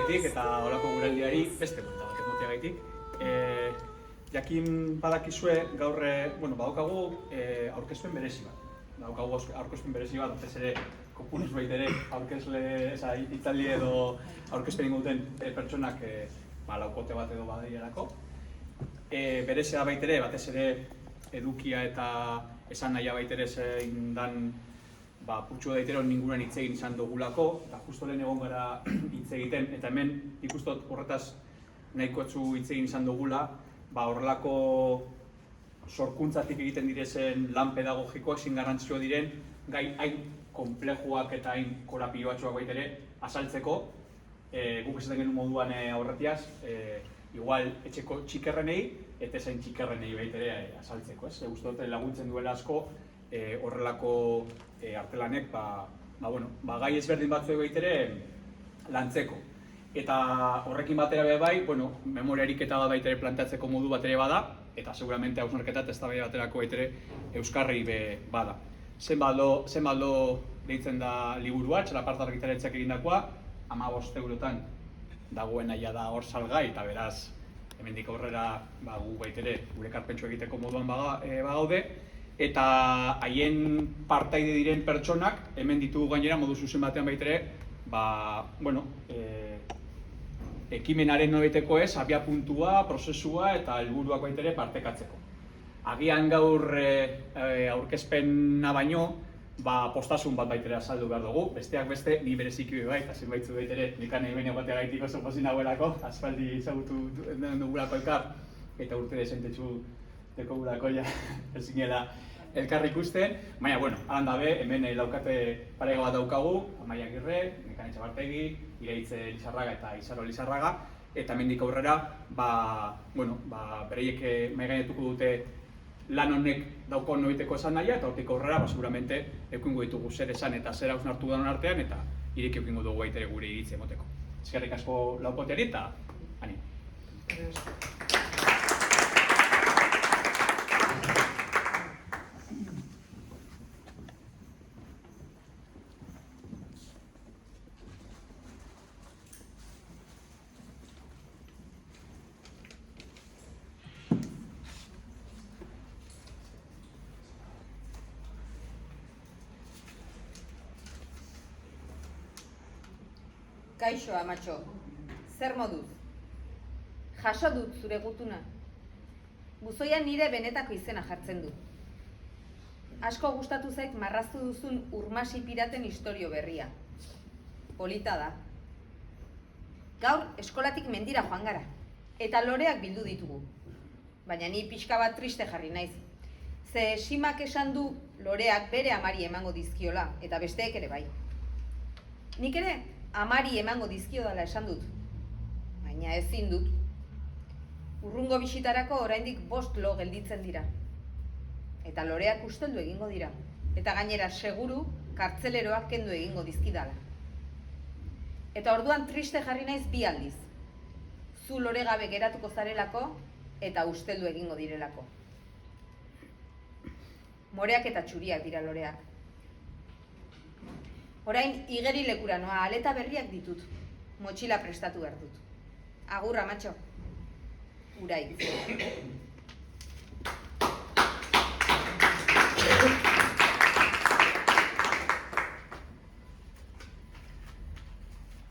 etortzeagaitik eta holako guraldiari beste buelta bat emateagaitik. Jakin badakizue gaur badaukagu aurkezpen berezi bat. Daukagu aurkezpen berezi bat, batez ere kopuruz baitere aurkezle, itzaldi edo aurkezpen inguten pertsonak laukote bat edo badaiarako. Berezia baitere, batez ere edukia eta esan nahia baitere zein dan putxu daitero ninguren hitz egin izan dugulako, eta justo lehen egon gara hitz egiten, eta hemen ikustot horretaz nahikoetzu hitz egin izan dugula, horrelako sorkuntzatik egiten direzen lan pedagogikoak ezin garrantzitsua diren, gai hain konplejuak eta hain korapioatxoak baitere azaltzeko, guk esaten genuen moduan aurretiaz, igual etxeko txikerrenei eta ezain txikerrenei baitere azaltzeko, ez? Uste dut laguntzen duela asko horrelako artelanek gai ezberdin batzuek baitere lantzeko. Eta horrekin batera bai, memoria ariketa bat baitere planteatzeko modu batera bada, eta seguramente hausnarketa eta eztabaida baterako baitere euskarri bada. Zenbaldo deitzen da liburua, txalaparta argitaratzak egindakoa, 15 eurotan dagoen aia da hor salgai, eta beraz, hemendik aurrera gu baitere gure ekarpentsu egiteko moduan bagaude, eta haien partaide diren pertsonak, hemen ditugu gainera modu zuzen batean baitere, ekimenaren nobeteko ez, abia puntua, prozesua eta helburuak baitere partekatzeko. Agian gaur aurkezpena baino, postasun bat baitere azaldu behar dugu, besteak beste, ni bereziki bai, eta zenbaitzu baitere, nikan egin batea gaitik oso pozin nagoelako, aspaldi ezagutu dugulako elkar, eta urte desentetxu deko gulako ja, ezinela elkar ikusten, baina, halan dabe, hemen laukate parega bat daukagu, Amaia Agirre, Nekane Etxabartegi, Iraitze Lizarraga eta Izaro Lizarraga, eta hemendik aurrera, bereiek maigainetuko dute lan honek dauko nobiteko esan nahia, eta hortik aurrera, seguramente, eukingo ditugu zer esan eta zer hausnartu daun artean, eta ireki eukingo dugu baitere gure iritzi emoteko. Eskerrik asko laukoteari eta animo. Kaixo, amatxo, zer moduz? Jaso dut zure gutuna. Buzoian nire benetako izena jartzen du. Asko gustatu zait marraztu duzun urmasi piraten istorio berria. Polita da. Gaur eskolatik mendira joan gara, eta loreak bildu ditugu. Baina ni pixka bat triste jarri naiz. Ze Simak esan du loreak bere amari emango dizkiola, eta besteek ere bai. Nik ere amari emango dizkiodala esan dut, baina ezin dut. Urrungo bisitarako oraindik 5 lo gelditzen dira. Eta loreak usteldu egingo dira, eta gainera seguru kartzeleroak kendu egingo dizkidala. Eta orduan triste jarri naiz 2 aldiz. Zu lore gabe geratuko zarelako eta usteldu egingo direlako. Moreak eta txuriak dira loreak. Orain igeri lekura noa, aleta berriak ditut. Motxila prestatu behar dut. Agur, amatxo. Uraitz.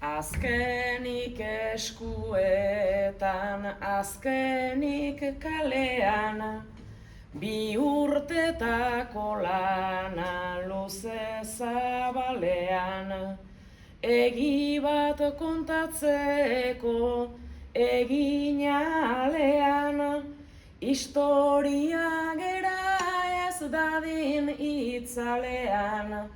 Azkenik eskuetan, azkenik kalean, 2 urtetako lana luze zabalean, egi bat kontatzeko eginalean, historia gera ez dadin itzalean,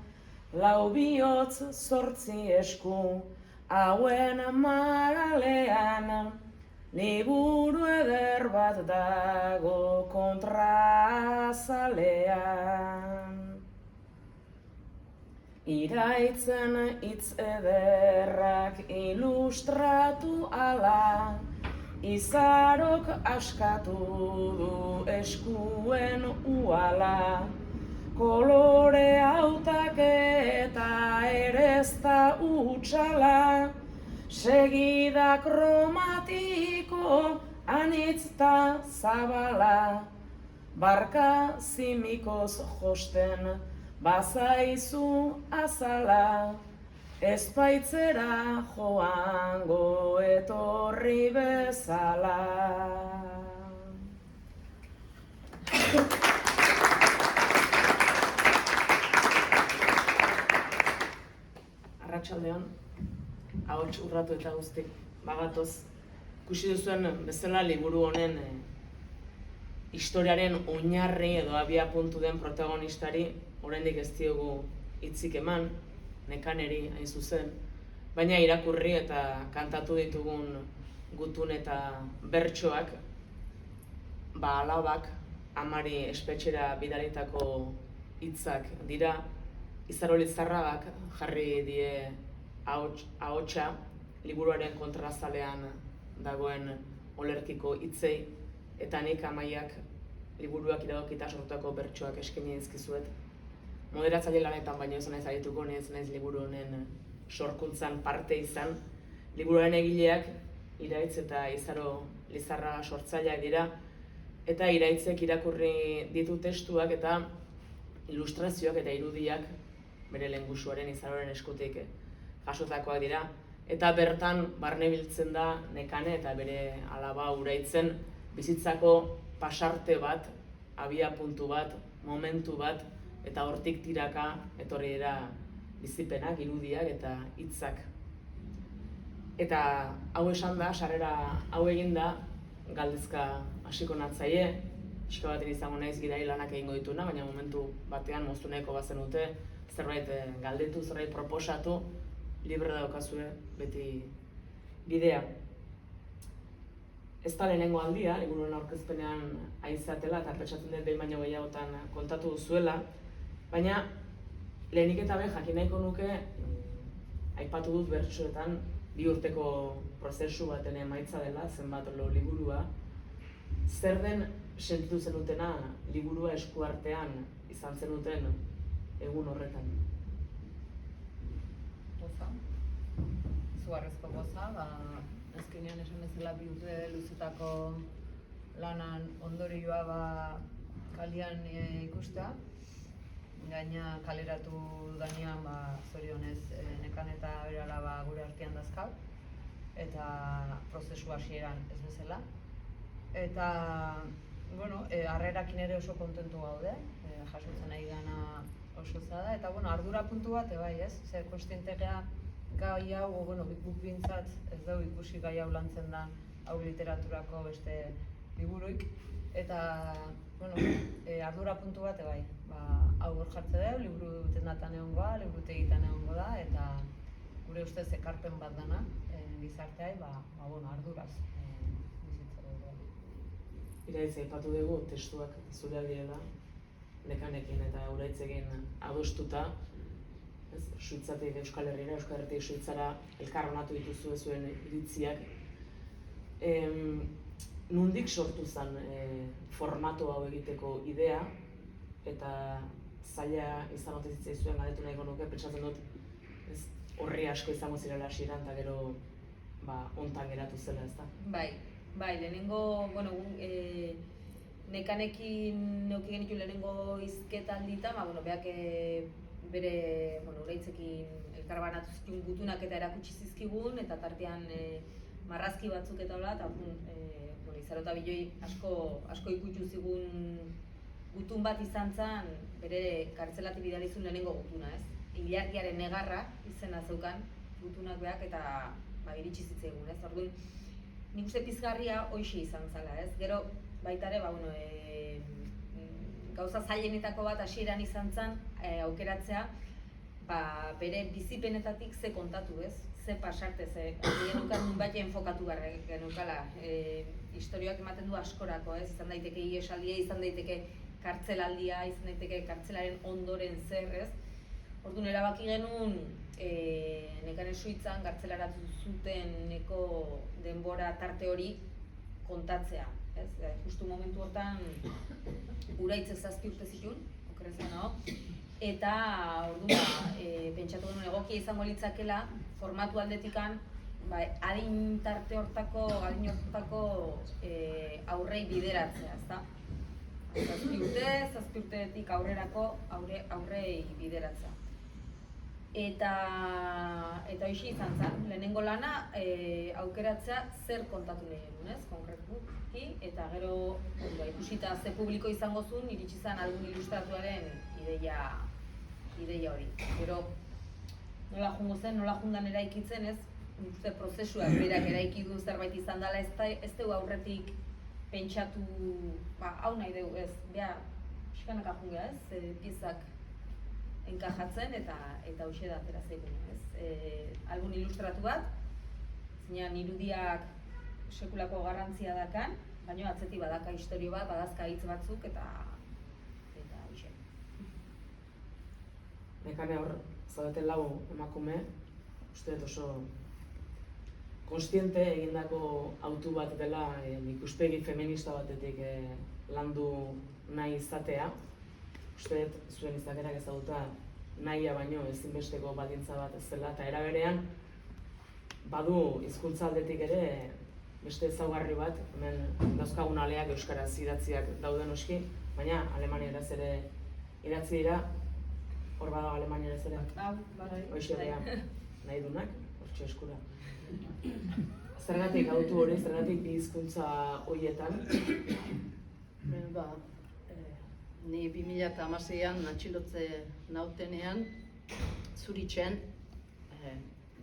4 bihotz 8 esku hauen magalean, liburu eder bat dago kontraazalean. Iraitzen hitz ederrak ilustratu ala, izarok askatu du eskuen uala, kolore hautaketa ere ez da hutsala, segida kromatiko anitz ta zabala, barka zimikoz josten bazaizu azala, ezpaitzera joango etorri bezala. Arratsaldeon, ahots urratu eta guzti, bagatoz. Ikusi duzuen bezala liburu honen historiaren oinarri edo abia puntu den protagonistari oraindik ez diogu hitzik eman, Nekaneri hain zuzen, baina irakurri eta kantatu ditugun gutun eta bertsoak, alabak amari espetxera bidalitako hitzak dira. Izaro Lizarragak jarri die ahotsa liburuaren kontrazalean dagoen olerkiko hitzei, eta nik Amaiak liburuak iradokita sortutako bertsoak eskaini dizkizuet. Moderatzaile lanetan baino ez naiz arituko, ez naiz liburu honen sorkuntzan parte izan. Liburuaren egileak Iraitz eta Izaro Lizarraga sortzaileak dira, eta Iraitzek irakurri ditu testuak eta ilustrazioak eta irudiak bere lehengusuaren Izaroren eskutik jasotakoak dira, eta bertan barne biltzen da Nekane eta bere alaba Uraitzen bizitzako pasarte bat, abia puntu bat, momentu bat, eta hortik tiraka etorri dira bizipenak, irudiak eta hitzak. Eta hau esan da, sarrera hau eginda, galdezka hasiko natzaie, pixka baten izango naiz gidari lanak egingo dituna, baina momentu batean moztu nahiko bazenute, zerbait galdetu, zerbait proposatu, libre daukazue beti bidea. Ez da lehenengo aldia, liburuen aurkezpenean aizatela eta pentsatzen dut behin baino gehiagotan kontatu duzuela, baina lehenik eta behin jakin nahiko nuke, aipatu dut bertsoetan, 2 urteko prozesu baten emaitza dela, zenbat liburua. Zer den sentitu zenutena liburua eskuartean izan zenuten egun horretan? Goza, izugarrizko goza, azkenean esan bezala 2 urte luzetako lanan ondorioa kalian ikustea. Gaina kaleratu danean zorionez Nekane eta bere alaba gure artean dazkau, eta prozesu hasieran ez bezala. Eta, harrerakin ere oso kontentu gaude, jasotzen ari dana oso zada, eta ardura puntu bat, bai ez, zer kostientegea gai hau, guk bintzat ez dugu ikusi gai hau lantzen da hau literaturako beste liburuik, eta ardura puntu bat, bai, hau hor jartze dugu, liburu tendatan egongoa, liburu tegitan egongo da, eta gure ustez ekarpen bat dana gizarteai, arduraz bizitzeko dugu. Iraitz aipatu dugu testuak zureak direla, Nekanekin eta Uraitzekin adostuta, Suitzatik Euskal Herrira, Euskal Herritik Suitzara elkarronatu dituzu zuen iritziak. Nondik sortu zen formato hau egiteko idea, eta zaila izan ote zitzaizuen galdetu nahiko nuke, pentsatzen dut horri asko izango zirela hasieran eta gero hontan geratu zela, ezta? Bai, lehenengo, Nekanekin neuki genitu lehenengo hizketalditan, beak bere, Uraitzekin elkarbanatu zituen gutunak eta erakutsi zizkigun, eta tartean marrazki batzuk eta hola, eta Izaro eta Biloi asko ikutu zigun gutun bat izan zen, bere kartzelatik bidalizun lehenengo gutuna, ez? Ilargiaren negarra izena zeukan gutunak beak eta iritsi zitzaigun, ez? Orduan, nik uste pizgarria hoxe izan zela, ez? Gero baita ere, gauza zailenetako bat hasieran izan zen aukeratzea, bere bizipenetatik ze kontatu, ez? Ze pasarte, ze genukan nunbait enfokatu behar genukala. Historioak ematen du askorako, ez? Izan daiteke iesaldia, izan daiteke kartzelaldia, izan daiteke kartzelaren ondoren zer, ez? Orduan erabaki genuen Nekane Suitzan kartzelaratu zuteneko denbora tarte hori kontatzea, ez? Justu momentu hortan Uraitz 7 urte zituen, okerrezen hau, eta orduan pentsatu genuen egokia izango litzakela formatu aldetikan adin hortako aurrei bideratzea, ezta? 7 urtetik aurrerako aurrei bideratzea. Eta hoxe izan zen, lehenengo lana aukeratzea zer kontatu nahi genuen, ez, konkretuki, eta gero ikusita ze publiko izango zuen, iritsi zen album ilustratuaren ideia hori. Gero, nola jungo zen, nola jundan eraikitzen, ez, uste prozesuak berak eraiki du zerbait izan dela, ez dugu aurretik pentsatu, hau nahi dugu, ez, beha, pixkanaka jungea, ez, piezak enkajatzen eta hoxe da atera zeigun, ez? Album ilustratu bat, zinean irudiak sekulako garrantzia dakan, baina atzetik badaka istorio bat, badazka hitz batzuk eta hoxe. Nekane hor, zaudeten lau emakume, uste dut oso konstiente egindako autu bat dela ikuspegi feminista batetik landu nahi izatea. Uste dut zuen izakerak ezaguta nahia baino ezinbesteko baldintza bat ez zela, eta era berean badu hizkuntza aldetik ere beste ezaugarri bat, hemen dauzkagun aleak euskaraz idatziak daude noski, baina alemanieraz ere idatzi dira, hor badago alemanieraz ere. Hoxe dira nahi dunak, hortxe eskura. Zergatik autu hori, zergatik bi hizkuntza horietan? Ni 2016an atxilotze nautenean, Zuritzen,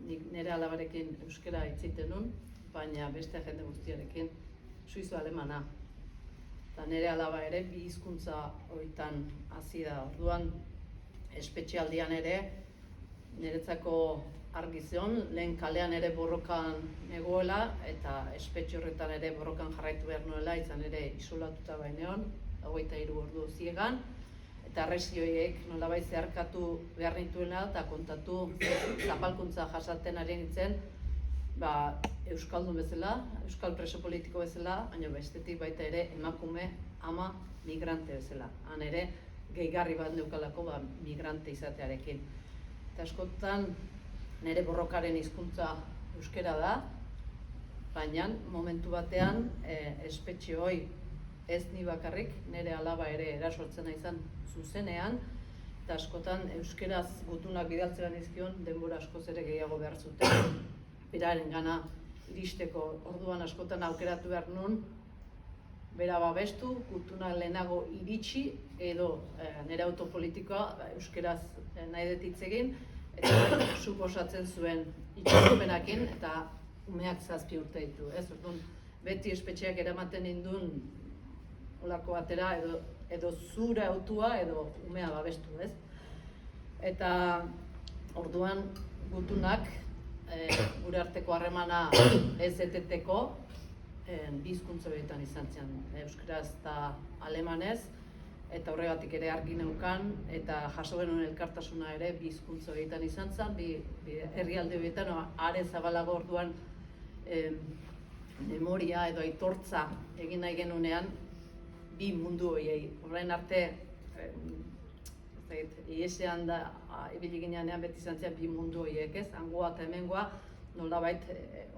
nik nire alabarekin euskara hitziten nun, baina beste jende guztiarekin suizo-alemana. Eta nire alaba ere bi hizkuntza horietan hasi da. Orduan, espetxealdian ere, niretzako argi zion, lehen kalean ere borrokan egoela, eta espetxe horretan ere borrokan jarraitu behar nuela, izan ere isolatuta baineon, 23 ordu ziegan, eta arresioiek nolabait zeharkatu behar nituela eta kontatu zapalkuntza jasaten ari nintzen euskaldun bezala, euskal preso politiko bezala, baina bestetik baita ere emakume ama migrante bezala. Han ere gehigarri bat neukalako migrante izatearekin. Eta askotan nire borrokaren hizkuntza euskera da, baina momentu batean espetxe hoi ez ni bakarrik, nire alaba ere erasortzen izan zuzenean, eta askotan euskeraz gutunak bidaltzera nizkion denbora askoz ere gehiago behar zuten. Beraren gana iristeko, orduan askotan aukeratu behar nun, bera babestu, gutunak lehenago iritsi, edo nire autopolitikoa euskeraz nahi dut hitz egin, eta suposatzen zuen itxaropenakin, eta umeak 7 urte ditu, ez? Orduan, beti espetxeak eramaten ninduen olako batera, edo zure autua edo umea babestu, ez? Eta orduan gutunak gure arteko harremana ez eteteko bi hizkuntza horietan izan zen, euskaraz eta alemanez, eta horregatik ere argi neukan, eta jaso genuen elkartasuna ere bi hizkuntza horietan izan zen, bi herrialde horietan, are zabalago orduan memoria edo aitortza egin nahi genunean, bi mundu horiei. Horrein arte, iesean da, ibili ginean beti izan zen bi mundu horiek, ez? Hangoa eta hemengoa nolabait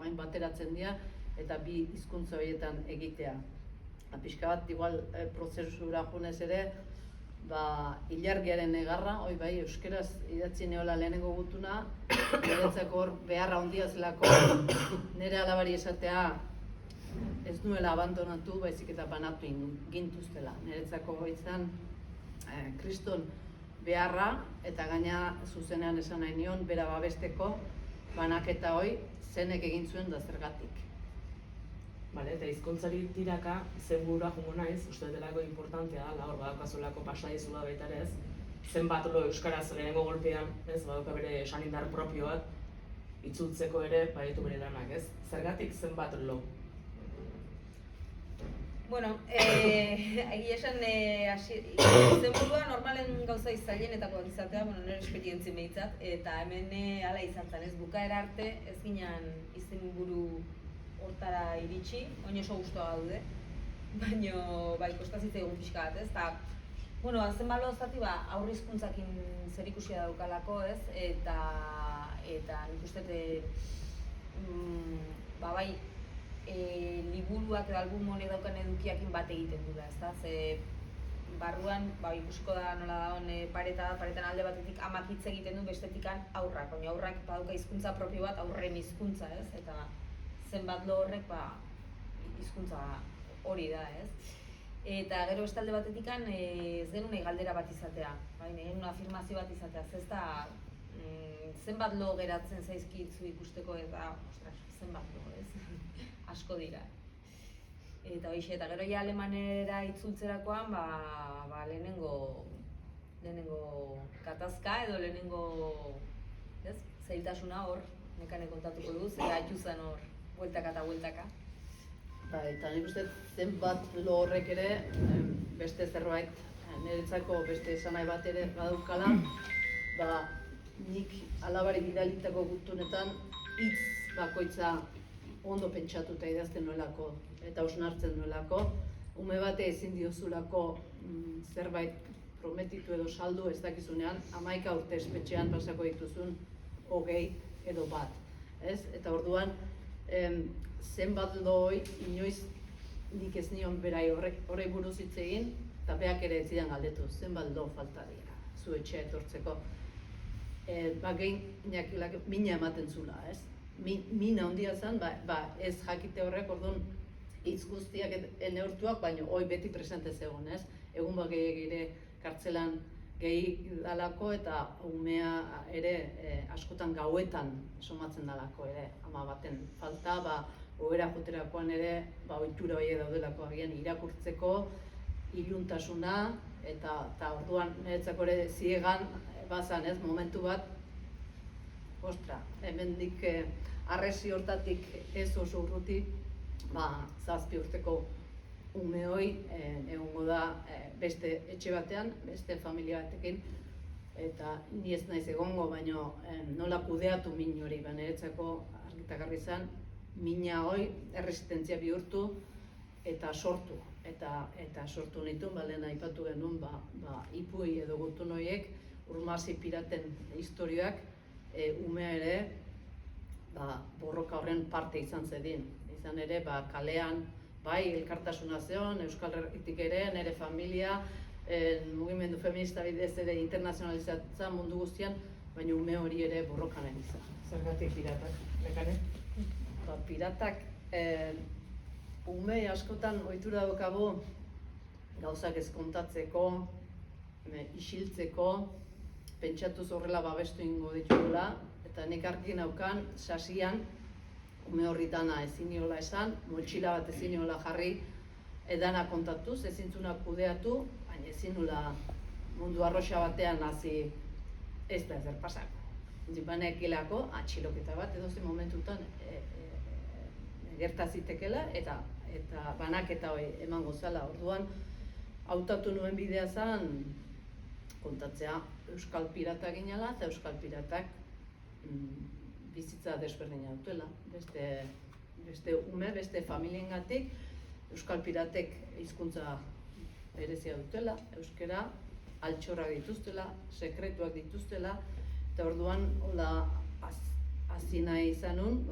orain bateratzen dira, eta bi hizkuntza horietan egitea. Pixka bat, igual prozesura junez ere, ilargiaren negarra, hoi bai, euskeraz idatzi neola lehenengo gutuna, niretzako hor beharra handia zelako nire alabari esatea ez nuela abandonatu, baizik eta banatu gintuztela. Niretzako izan kriston beharra, eta gaina zuzenean esan nahi nion, bera babesteko banaketa hoi zenek egin zuen da zergatik. Eta hizkuntzari tiraka, zen burura jungo naiz, uste delako importantea da, hor badakazolako pasaizula baita ere ez, zenbat lo euskaraz lehenengo golpean, ez, badauka bere esanindar propioak, itzultzeko ere baditu bere lanak, ez? Zergatik zenbat lo? Bueno, egia esan zenburua normalen gauza izaileenetakoak izatea, nire esperientzien behitzat, eta hemen hala izan zen, ez bukaera arte, ez ginen izenburu hortara iritsi, oin oso guztua gaude, baina bai, kostazitza egun pixka bat, ez? Eta, azken balo zati, aurre hizkuntzakin zerikusia daukalako, ez? Eta nik uste bai, liburuak edo album honek daukan edukiakin bat egiten dula, ezta? Ze barruan, ikusiko da nola dagoen paretan alde batetik amak hitz egiten du, bestetikan aurrak, baina aurrak badauka hizkuntza propio bat, aurren hizkuntza, ez? Eta zenbat lo horrek, hizkuntza hori da, ez? Eta gero beste alde batetikan ez genuen galdera bat izatea, genuen afirmazio bat izatea, ez da zenbat lo geratzen zaizkitzu ikusteko eta, zenbat lo, ez? Asko dira. Eta hoxe, eta gero ja alemanera itzultzerakoan, lehenengo katazka edo lehenengo zailtasuna hor, nekane kontatuko du, zera atxuzan hor, bueltaka eta bueltaka. Eta nik uste zenbat lo horrek ere beste zerbait, niretzako beste esanai bat ere badaukala, nik alabari bidalitako gutunetan hitz bakoitza ondo pentsatuta idazten nuelako eta hausnartzen nuelako. Ume bate ezin diozulako zerbait prometitu edo saldu ez dakizunean, 11 urte espetxean pasako dituzun 20 edo bat. Eta orduan, zenbat loi inoiz nik ez nion berai horrei buruz hitz egin, eta beak ere ez zidan galdetu, zenbat lo falta dira, zu etxea etortzeko. Gehin mina ematen zula, ez? Mina handia zen, ez jakite horrek, orduan hitz guztiak neurtuak, baina hoi beti presente zegoen, ez? Egun ere kartzelan gehi dalako eta umea ere askotan gauetan somatzen dalako ere, ama baten falta, ohera joterakoan ere ohitura horiek daudelako agian irakurtzeko, iluntasuna, eta orduan niretzako ere ziegan bazan, ez, momentu bat, hemendik arresi hortatik ez oso urruti, 7 urteko ume hoi egongo da beste etxe batean, beste familia batekin, eta ni ez naiz egongo, baina nola kudeatu min hori, niretzako argitagarri zen, mina hoi erresistentzia bihurtu eta sortu. Eta sortu nituen, lehen aipatu genuen, ipui edo gutun horiek, urmasi piraten historioak, umea ere borroka horren parte izan zedin. Izan ere, kalean, elkartasuna zeon, Euskal Herritik ere, nire familia, mugimendu feminista bidez ere internazionalizatzen mundu guztian, baina ume hori ere borrokan izan. Zergatik piratak, Nekane? Piratak, ume askotan ohitura daukagu gauzak ez kontatzeko, isiltzeko, pentsatuz horrela babestu ingo ditugula, eta nik argi naukan, sasian, ume horri dana ezin niola esan, motxila bat ezin niola jarri, edana kontatuz, ezin zuna kudeatu, baina ezin nula mundu arroxa batean hasi ez da ezer pasako. Baneekilako atxiloketa bat edozein momentutan gerta zitekela eta banaketa hori emango zela. Orduan, hautatu nuen bidea zen kontatzea Euskal Pirata ginela eta Euskal Piratak bizitza desberdina dutela. Beste ume, beste familiengatik, Euskal Piratek hizkuntza berezia dutela, euskera, altxorrak dituztela, sekretuak dituztela, eta orduan hasi nahi izan nun,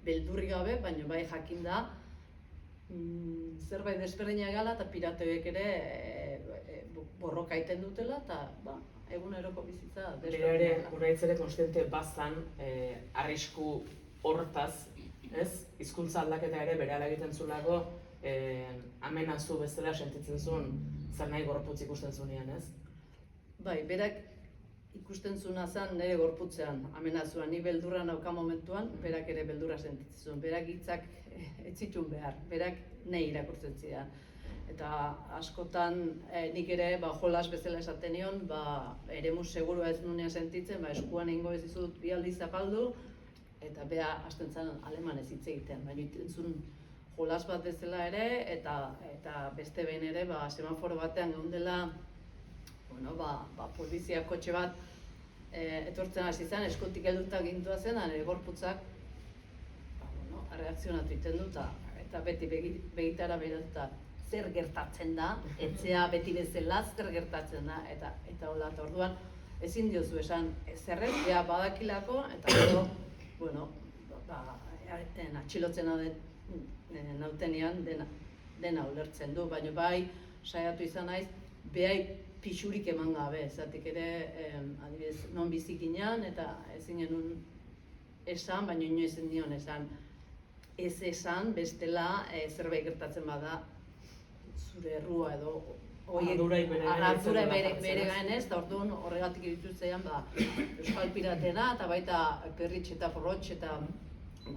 beldurri gabe, baina bai jakin da, zerbait desberdina gala eta pirateek ere borroka egiten dutela, eta eguneroko bizitza desberdina gala. Bera ere, Unaiz ere konstiente bazan, arrisku hortaz, ez? Hizkuntza aldaketa ere berehala egiten zulako, amenazu bezala sentitzen zuen, zer nahi gorputz ikusten zunean, ez? Bai, berak ikusten zuena zen nire gorputzean amenazuan, ni beldurra nauka momentuan, berak ere beldurra sentitzen zuen, berak hitzak ez zituen behar, berak nahi irakurtzen zidan. Eta askotan nik ere jolas bezala esaten nion, eremu segurua ez nunean sentitzen, eskuan egingo ez dizut bi aldiz zapaldu, eta bea hasten zen alemanez hitz egiten, baina entzun jolas bat bezala ere, eta beste behin ere semaforo batean geundela, polizia kotxe bat etortzen hasi zen, eskutik helduta gintua zen, nire gorputzak reakzionatu egiten dut, eta beti begitara behiratuta zer gertatzen da, etxea beti bezala zer gertatzen da, eta hola, eta orduan ezin diozu esan zerrez, badakilako, eta gero bueno, atxilotzen nautenean dena ulertzen du, baina bai saiatu izan naiz, behai pixurik eman gabe, zatik ere, adibidez, non bizikinan eta ezin genuen esan, baina inoiz nion esan, ez esan, bestela zerbait gertatzen bada zure errua edo ardura bere gainez, eta orduan horregatik dituztean Euskal Piratena eta baita Perritx eta Porrotx eta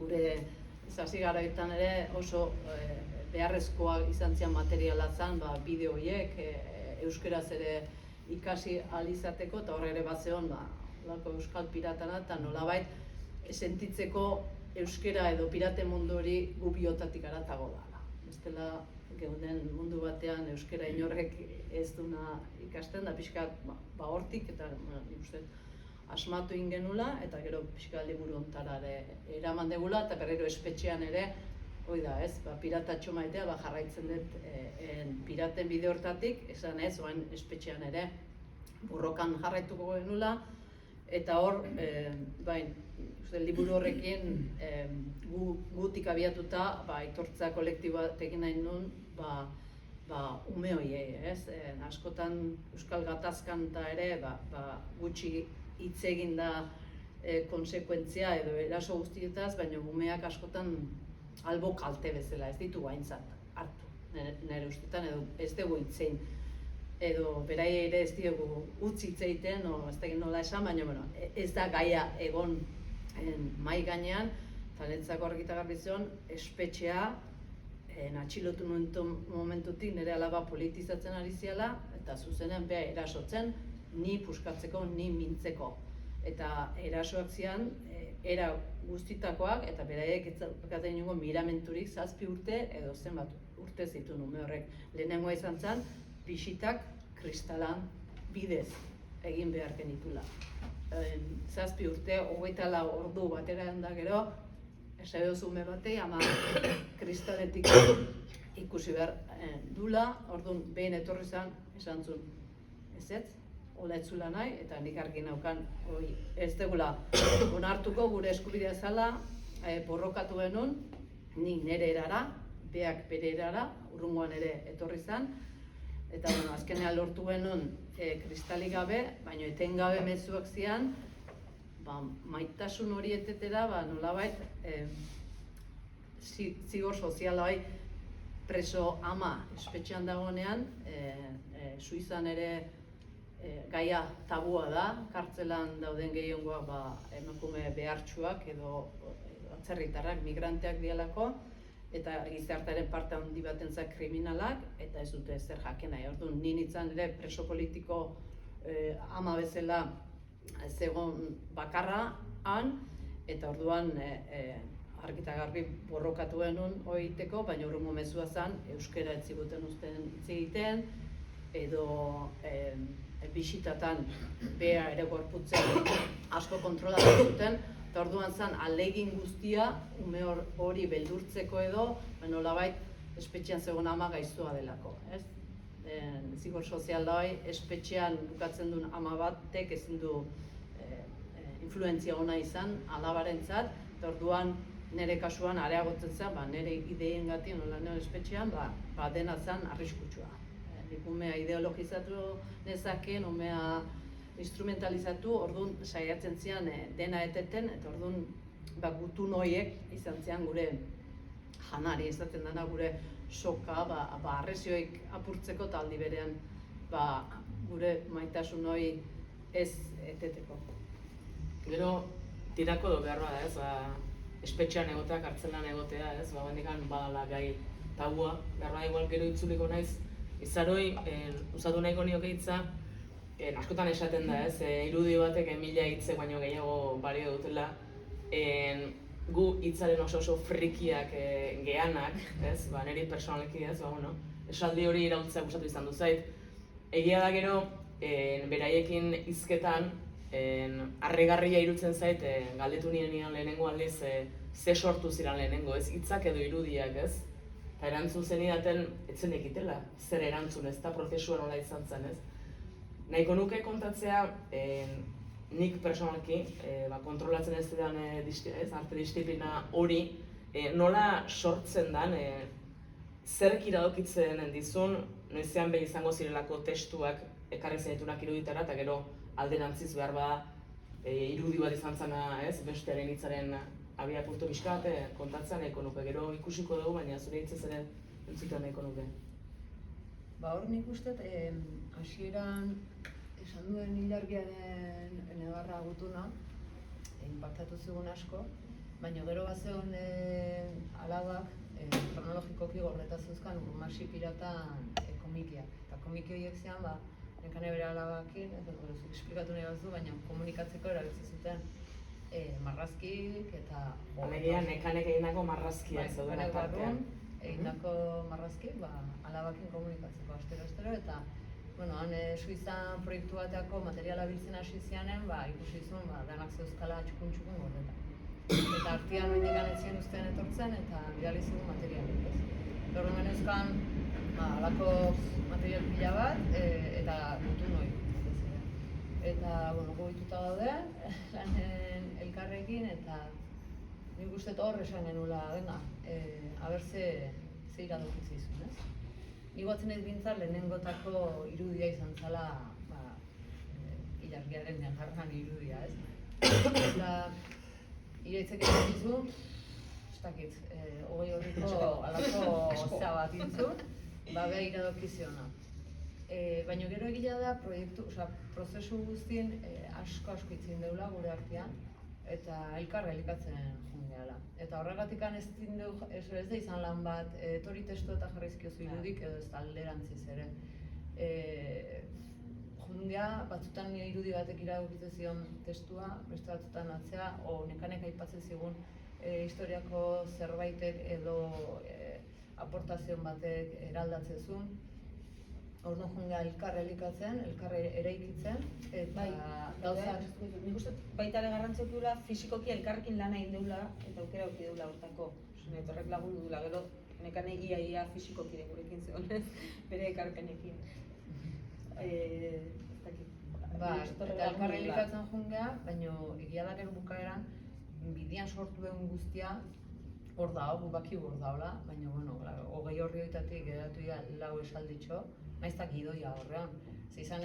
gure zasi garaietan ere oso beharrezkoa izan zian materiala zen, bideo horiek, euskeraz ere ikasi ahal izateko, eta horre ere bat zeon Euskal Piratena, eta nolabait sentitzeko euskera edo pirate mundu hori gu biotatik aratago dela. Bestela, geuden mundu batean euskera inorrek ez duna ikasten, da pixkat hortik, eta nik uste asmatu ingenula, eta gero pixka liburu ontara eraman degula, eta berriro espetxean ere, hoi da ez, piratatxo maitea jarraitzen dut piraten bide hortatik, esan ez, oain espetxean ere borrokan jarraituko genula, eta hor, liburu horrekin gutik abiatuta, aitortza kolektiboa egin nahi nuen, ume horiei, ez? Askotan Euskal Gatazkan eta ere, gutxi hitz egin da konsekuentzia edo eraso guztietaz, baina umeak askotan albo kalte bezala, ez ditugu aintzat hartu, nire ustetan, edo ez dugu hitzein. Edo berai ere ez diogu utzi hitz egiten, ez da nola esan, baina ez da gaia egon mai gainean, eta netzako argita garbi zion, espetxea atxilotu momentutik nire alaba politizatzen ari ziala, eta zuzenean beha erasotzen, ni puskatzeko, ni mintzeko. Eta erasoak zian, era guztitakoak, eta beraiek etzatzen inongo miramenturik 7 urte edo zenbat urte zituen ume horrek. Lehenengoa izan zen, bisitak kristalan bidez egin behar genitula. 7 urte, 24 ordu batera da gero, esaioz ume batei, ama kristaletik ikusi behar dula, orduan behin etorri zen, esan zuen, ez, hola etzula nahi, eta nik argi naukan, ez degula onartuko gure eskubidea zala, borrokatu genuen, nik nire erara, beak bere erara, urrungoan ere etorri zen, eta azkenean lortu genuen kristalik gabe, baina etengabe mezuak zian, maitasun hori etetera, nolabait zigor soziala preso ama espetxean dagoenean, Suizan ere gaia tabua da, kartzelan dauden gehiengoak emakume behartsuak edo atzerritarrak, migranteak dialako, eta gizartearen parte handi batentzat kriminalak, eta ez dute zer jaken nahi. Orduan, ni nintzen ere preso politiko ama bezala zegoen bakarra han, eta orduan argita garbi borrokatu genuen horieteko, baina urrungo mezua zen, euskera ez ziguten uzten hitz egiten, edo bisitatan bea ere gorputzen asko kontrolatu zuten, eta orduan zen ahalegin guztia ume hori beldurtzeko edo, nolabait espetxean zegoen ama gaiztua delako, ez? Zigor sozial da espetxean bukatzen duen ama batek ezin du influentzia ona izan alabarentzat, eta orduan nire kasuan areagotzen zen, nire ideien gati nola nire espetxean, dena zen arriskutsua. Nik umea ideologizatu nezakeen, umea instrumentalizatu, orduan saiatzen zian dena eteten, eta orduan gutun horiek izan zian gure janari, izaten dena gure soka, arrezioik apurtzeko eta aldi berean gure maitasun hori ez eteteko. Gero, tirako do behar bada ez, espetxean egotea, kartzelan egotea ez, bendikan badala gai tabua, behar bada igual gero itzuliko naiz, izaroi, usatu nahiko nioke hitza, askotan esaten da ez, irudi batek 1000 hitze baino gehiago balio dutela, gu hitzaren oso frikiak geanak, ez, niri personaleki ez, esaldi hori iraultzea gustatu izan du zait. Egia da gero, beraiekin hizketan, harrigarria irutzen zait, galdetu nian lehenengo aldiz, ze sortu ziren lehenengo, ez, hitzak edo irudiak, ez? Eta erantzun zenidaten, etzen ekitela, zer erantzun, ez da prozesua nola izan zen, ez? Nahiko nuke kontatzea, nik personalki kontrolatzen ez dudan arte disiplina hori nola sortzen dan, zerk iradokitzen dizun, noizean behin izango zirelako testuak ekarri zenitunak iruditara, eta gero alderantziz behar bada irudi bat izan zena, bestearen hitzaren abiapuntu pixka bat kontatzen nahiko nuke, gero ikusiko dugu, baina zure hitzez ere entzutean nahiko nuke. Hor nik uste, hasieran esan duen ilargiaren negarra gutuna, inpaktatu zigun asko, baina gero bazeon alabak kronologikoki gordeta zeuzkan Urmasi Piratan komikiak. Eta komiki horiek zean, nekane bere alabakin, zuk esplikatu nahi batzu, baina komunikatzeko erabiltzen zuten marrazkik eta... Alegia, nekanek egindako marrazkiak zeuden apartean. Egindako marrazki, alabakin komunikatzeko astero-astero, eta han Suizan proiektu bateako materiala biltzen hasi zianen, ikusi zuen, danak zeuzkala txukun gordeta. Eta artean mendik anetzien ustean etortzen, eta bidali zigun materialik, ez. Gaur hemen euskan, alako material pila bat, eta gutun hori. Eta, gogituta gaude, lanen elkarrekin, eta nik uste hor esan genula, venga, aber ze iradokitzi izun, ez? Iguatzen ez bintzat lehenengotako irudia izan zala, ilargiaren negarran irudia, ez? Eta iraitzek egin dizun, ez dakit, hogei horriko alako zea bat intzun, beha iradokiziona. Baina gero egila da prozesu guztien asko itzin deula gure artean, eta elkarra elikatzen jungeala. Eta horregatik ez da izan lan bat, etorri testu eta jarrizkiozu irudik, edo ez da alderantziz ere. Jungea, batzutan irudi batek iradokitzen zion testua, beste batzutan atzea, o nekanek aipatzen zigun historiako zerbaitek edo aportazioen batek eraldatzen zuen. Orduan jungea elkarra elikatzen, elkarra eraikitzen, eta gauzak... Nik uste baita ere garrantzia duela fisikoki elkarrekin lana egin deula eta aukera auki deula hortako. Horrek lagundu duela, gero nekane ia fisikoki gurekin zegoen, bere ekarpenekin. Eta elkarra elikatzen jungea, baina egia da gero bukaeran bidean sortu den guztia hor da, baki hor daula, baina hogei horri horitatik edatu lau esalditxo, naiztak gidoia horrean. Izan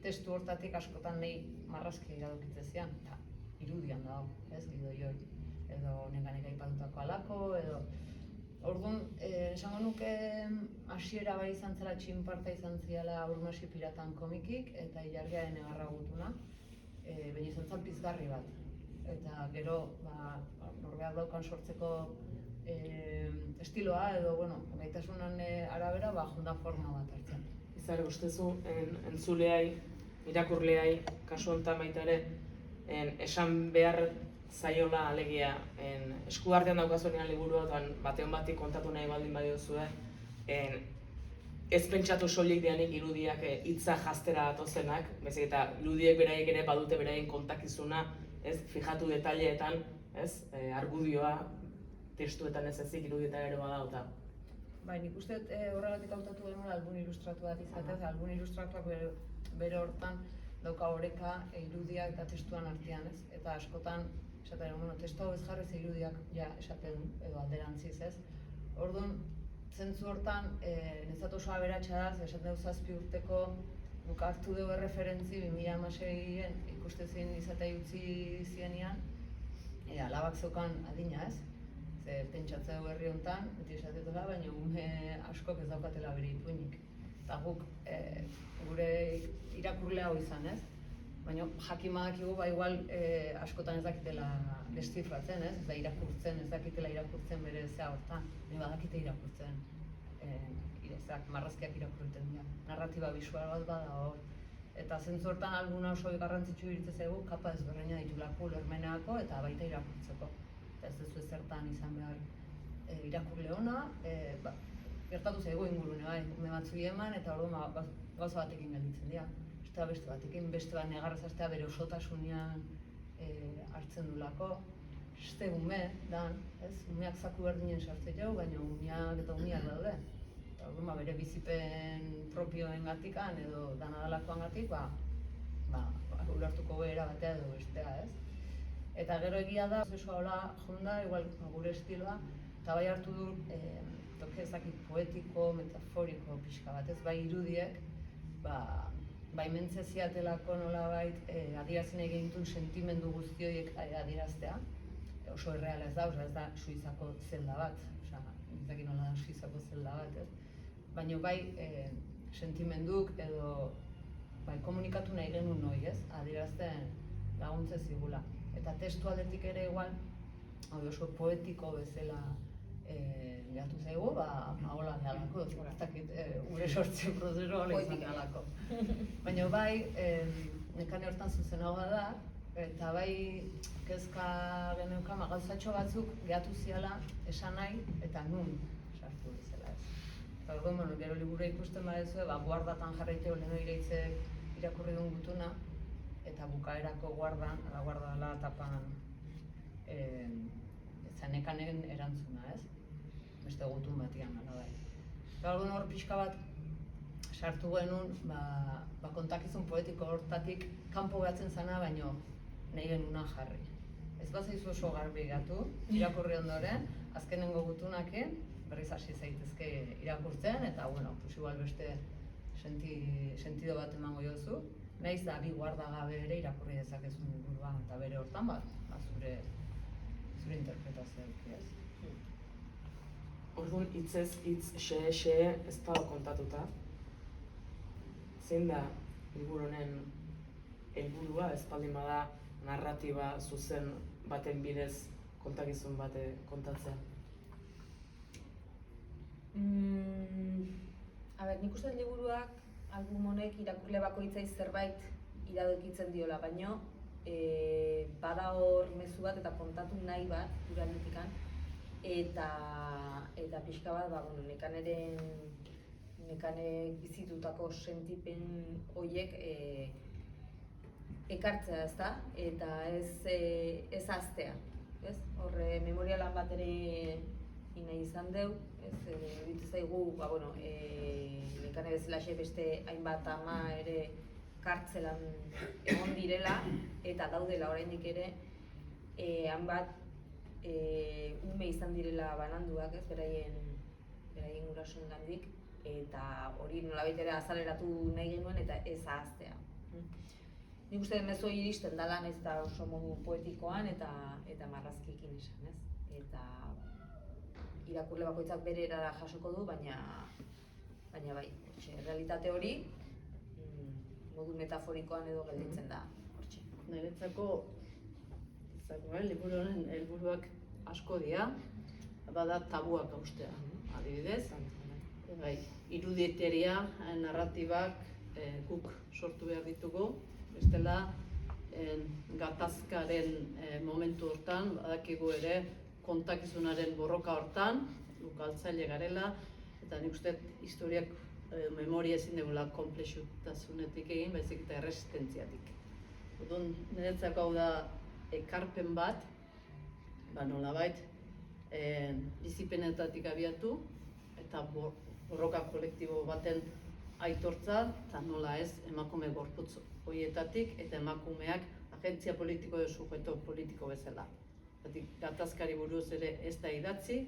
testu hortatik askotan nahi marrazki iradokitzen zian, eta irudian dago, ez gidoi hori. Edo nekanek aipatutako alako, edo... Orduan, esango nuke hasiera bai izan zela txinparta izan ziala Urmasi Piratan komikik, eta ilargiaren negarra gutuna, baina izan zen pizgarri bat. Eta gero, norbeak daukan sortzeko estiloa edo, gaitasunan arabera, jundan forma bat hartzen. Izar, ustezu, entzuleai, irakurleai, kasu honetan baita ere, esan behar zaiola alegia, eskuartean daukazuenean liburua, batean batik kontatu nahi baldin badiozue, ez pentsatu soilik dianik irudiak hitza jaztera datozenak, baizik eta irudiek beraiek ere badute beraien kontakizuna, fijatu detaileetan, argudioa testuetan ez ezik irudietan ere badauta. Bai, nik uste horregatik hautatu genuela albun ilustratu bat izatez, albun ilustratuak bere hortan dauka oreka irudiak eta testuan artean, ez? Eta askotan, esaten, testu hau ez jarrez irudiak esaten edo alderantziz, ez? Orduan, zentzu hortan, netzat oso aberatsa da, esaten dut 7 urteko guk hartu dugu erreferentzi 2016-en ikustezin izatea utzi zienean, alabak zeukan adina, ez? Pentsatzea herri honetan, beti esatetela, baina ume askok ez daukatela bere ipuinik. Eta guk gure irakurle hau izan, ez? Baina jakin badakigu, igual askotan ez dakitela destifratzen, ez? Ez da irakurtzen, ez dakitela irakurtzen bere zea hortan. Ni badakite irakurtzen, marrazkiak irakurtzen dira. Narratiba bisual bat bada hor. Eta zentzu hortan alguna oso garrantzitsu iritze zaigu, kapa ezberdina ditulako ulermeneako eta baita irakurtzeko. Ez duzu ezertan izan behar irakurle ona, gertatu zaigu ingurune bai, ume batzui eman eta orduan gauza batekin gelditzen dira. Beste batekin, beste bat negarrezaztea bere osotasunean hartzen dulako. Beste ume, dan, umeak zaku berdinen sartzen jau, baina umeak eta umeak daude. Eta orduan bere bizipen propioen gatikan edo danadalakoan gatik, ulertuko behera batea edo bestea, ez? Eta gero egia da, prozesua hola jonda, igual gure estiloa, eta bai hartu du toke ezakit poetiko, metaforiko pixka bat, ez? Bai irudiek, bai mentze ziatelako nolabait adierazten egin dituen sentimendu guzti horiek adieraztea. Oso erreala ez da, ez da Suizako zelda bat, ez dakit nola da Suizako zelda bat, ez? Baina bai sentimenduk edo bai komunikatu nahi genuen noi, ez? Adierazten laguntzen zigula. Eta testu aldetik ere igual, oso poetiko bezala gehatu zaigu, hola gehalako, ez dakit gure sortze prozesu hola izan gehalako. Baina bai, nekane hortan zuzenagoa da, eta bai kezka geneukan, gauzatxo batzuk gehatu ziala esan nahi eta nun sartu bezala ez. Eta orduan, gero liburu ikusten badezue, guardatan jarraiteo leheno ireitzek irakurri duen gutuna, eta bukaerako guardan, guarda dela tapan zanekanen erantzuna, ez? Beste gutun batian, ala bai. Eta orduan hor pixka bat sartu genuen, kontakizun poetiko hortatik kanpo behatzen zana, baino nahi genuna jarri. Ez bazaizu oso garbi gatu, irakurri ondoren, azkenengo gutunakin, berriz hasi zaitezke irakurtzen, eta igual beste sentido bat emango jozu. Nahiz da bi guarda gabe ere irakurri dezakezun liburuan, eta bere hortan zure interpretazioak, ez? Orduan hitzez hitz, xe ez dago kontatuta. Zein da liburu honen helburua, ez baldin bada narratiba zuzen baten bidez kontakizun bate kontatzea? Nik uste liburuak, album honek irakurle bakoitzai zerbait iradokitzen diola, baino bada hor mezu bat eta kontatu nahi bat gure aldetikan, eta pixka bat, nekanek bizitutako sentipen horiek ekartzea, ezta? Eta ez ahaztea, ez? Horre memorialan bat ere nahi izan deu, ez? Iruditzen zaigu, nekane bezalaxe beste hainbat ama ere kartzelan egon direla, eta daudela oraindik ere hainbat ume izan direla bananduak, ez? Beraien gurasoengandik, eta hori nolabait ere azaleratu nahi genuen eta ez ahaztea. Nik uste mezu hori iristen dela, ez da oso modu poetikoan eta marrazkiekin esan, ez? Eta irakurle bakoitzak bere erara jasoko du, baina bai, realitate hori modu metaforikoan edo gelditzen da, hortxe. Niretzako liburu honen helburuak asko dira, bada tabuak haustea, adibidez. Irudieteria, narratibak guk sortu behar ditugu, bestela gatazkaren momentu hortan, badakigu ere kontakizunaren borroka hortan, guk altzaile garela, eta nik uste historiak memoria ezin dugula konplexutasunetik egin, baizik eta erresistentziatik. Orduan, niretzako hau da ekarpen bat, nolabait, bizipenetatik abiatu, eta borroka kolektibo baten aitortza, eta nola ez emakume gorputz horietatik, eta emakumeak agentzia politiko edo sujeto politiko bezala. Gatazkari buruz ere ez da idatzi,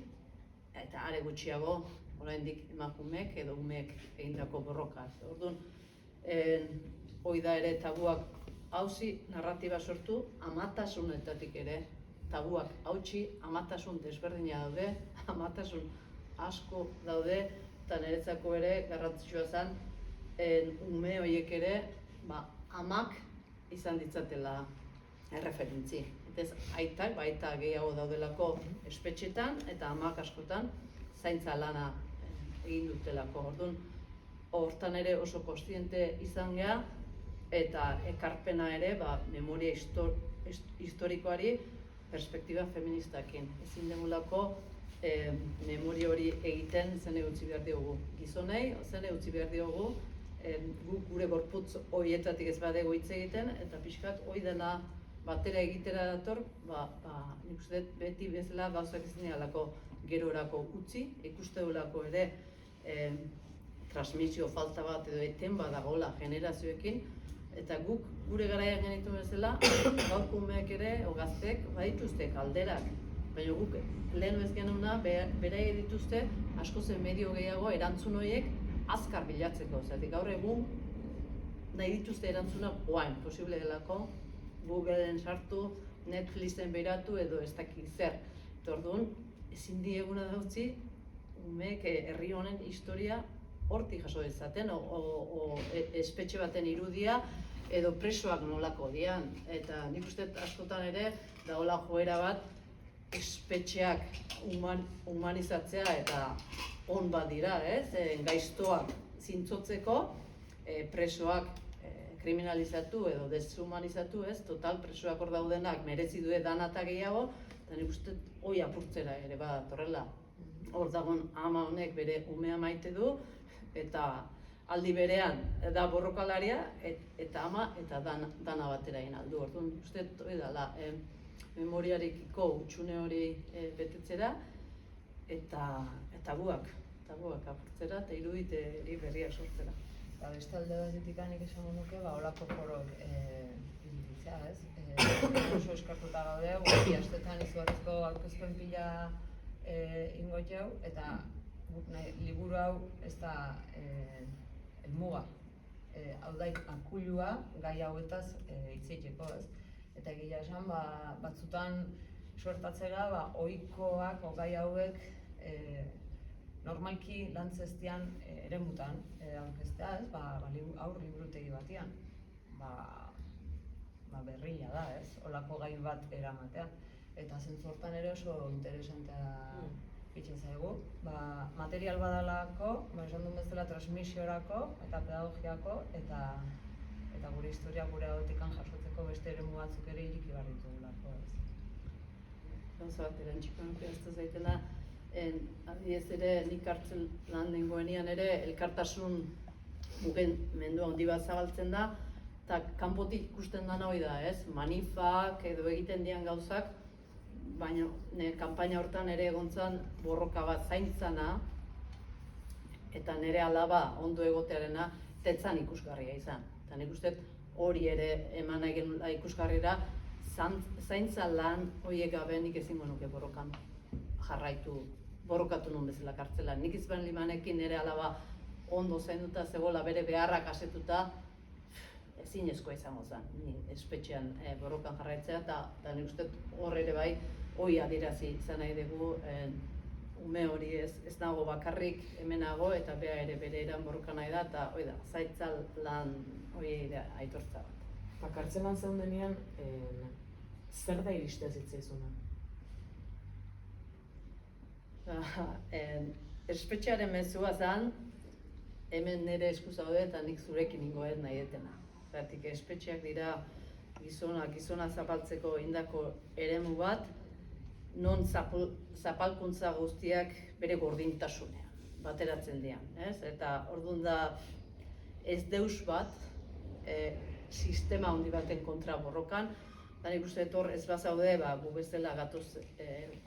eta are gutxiago oraindik emakumeek edo umeek egindako borroka. Orduan, hori da ere tabuak hauzi narratiba sortu, amatasunetatik ere tabuak hautsi, amatasun desberdina daude, amatasun asko daude, eta niretzako ere garrantzitsua zen ume horiek ere amak izan ditzatela erreferentzi. Ez aitak, baita gehiago daudelako espetxetan eta amak askotan zaintza lana egin dutelako. Orduan, hortan ere oso kontziente izan geha eta ekarpena ere memoria historikoari perspektiba feministakin. Ezin dugulako memoria hori egiten zen utzi behar diogu gizonei, zen utzi behar diogu guk gure gorputz horietatik ez badego hitz egiten, eta pixkat hori dena batera egitera dator, nik uste beti bezala gauzak ezin dialako gerorako utzi, ikuste dugulako ere transmisio falta bat edo eten badagoela generazioekin, Eta guk gure garaian genitu bezala, gaurko umeek ere, o gaztek, badituzte galderak. Baina guk lehen ez genuna, beraiek dituzte, asko zen medio gehiago erantzun horiek azkar bilatzeko. Zergatik gaur egun nahi dituzte erantzuna oain, posible delako, Googleen sartu, Netflixen beiratu edo ez dakit zer. Eta orduan, ezin dieguna dautzi, umeek herri honen historia hortik jaso dezaten, espetxe baten irudia, edo presoak nolako dian. Eta nik uste askotan ere, dagoela joera bat, espetxeak humanizatzea eta on bat dira, gaiztoak zintzotzeko, presoak kriminalizatu edo deshumanizatu, total presoak hor daudenak merezi du dana eta gehiago, eta nik uste hoi apurtzera ere badatorrela. Hor dagoen ama honek bere umea maite du, eta aldi berean da borrokalaria, eta ama eta dana batera egin aldu. Orduan, uste hori dela, memoriarekiko utxune hori betetzera, eta buak apurtzera, eta iruditeri berriak sortzera. Ba, beste alde batetik nik esango nuke, holako foroak irekitzea, ez? Oso eskartuta gaude, guzti astetan izugarrizko aurkezpen pila ingo jau, eta liburu hau ez da helmuga. Hau da, akulua gai hauetaz hitz egiteko, ez? Eta egia esan, batzutan suertatzera, ohikoak gai hauek normalki lantzeztian eremutan aurkeztea, ez? Aur liburutegi batian. Berrila da, ez? Olako gai bat eramatea. Eta zentzu hortan ere oso interesantea itzen zaigu. Material badalako, esan duen bezala transmisiorako eta pedagogiako, eta gure historia gure hauetikan jasotzeko beste eremu batzuk ere iriki behar ditugulako, ez? Gauza bat erantziko nuke ez zaitena, adibidez ere nik hartzen lan dengoenian ere elkartasun mugimendu handi bat zabaltzen da, eta kanpotik ikusten dana hori da, ez? Manifak edo egiten dian gauzak, baina kanpaina hortan ere egontzan borroka bat zaintzana, eta nire alaba ondo egotearena tetzan ikusgarria izan. Eta nik uste hori ere eman nahi genula ikusgarrira, zaintza lan horiek gabe nik ezingo nuke borrokan jarraitu, borrokatu nun bezala kartzelan. Nik izban limanekin nire alaba ondo zainduta zegoela bere beharrak asetuta, ezinezkoa izango zen, ni espetxean borrokan jarraitzea, eta nik uste hor ere bai, hori adierazi izan nahi dugu, ume hori ez nago bakarrik hemenago, eta bea ere bere eran borroka nahi da, eta hori da, zaitza lan hori aitortza bat. Kartzelan zeudenean, zer da iristea zitzaizuna? Espetxearen mezua zen, hemen nire esku zaude eta nik zurekin ingoet nahi detena. Zergatik espetxeak dira gizona zapaltzeko indako eremu bat, non zapalkuntza guztiak bere gordintasunean bateratzen dian. Eta orduan da ez deus bat, sistema handi baten kontra borrokan, eta nik uste hor ez bazaude, gu bezala gatoz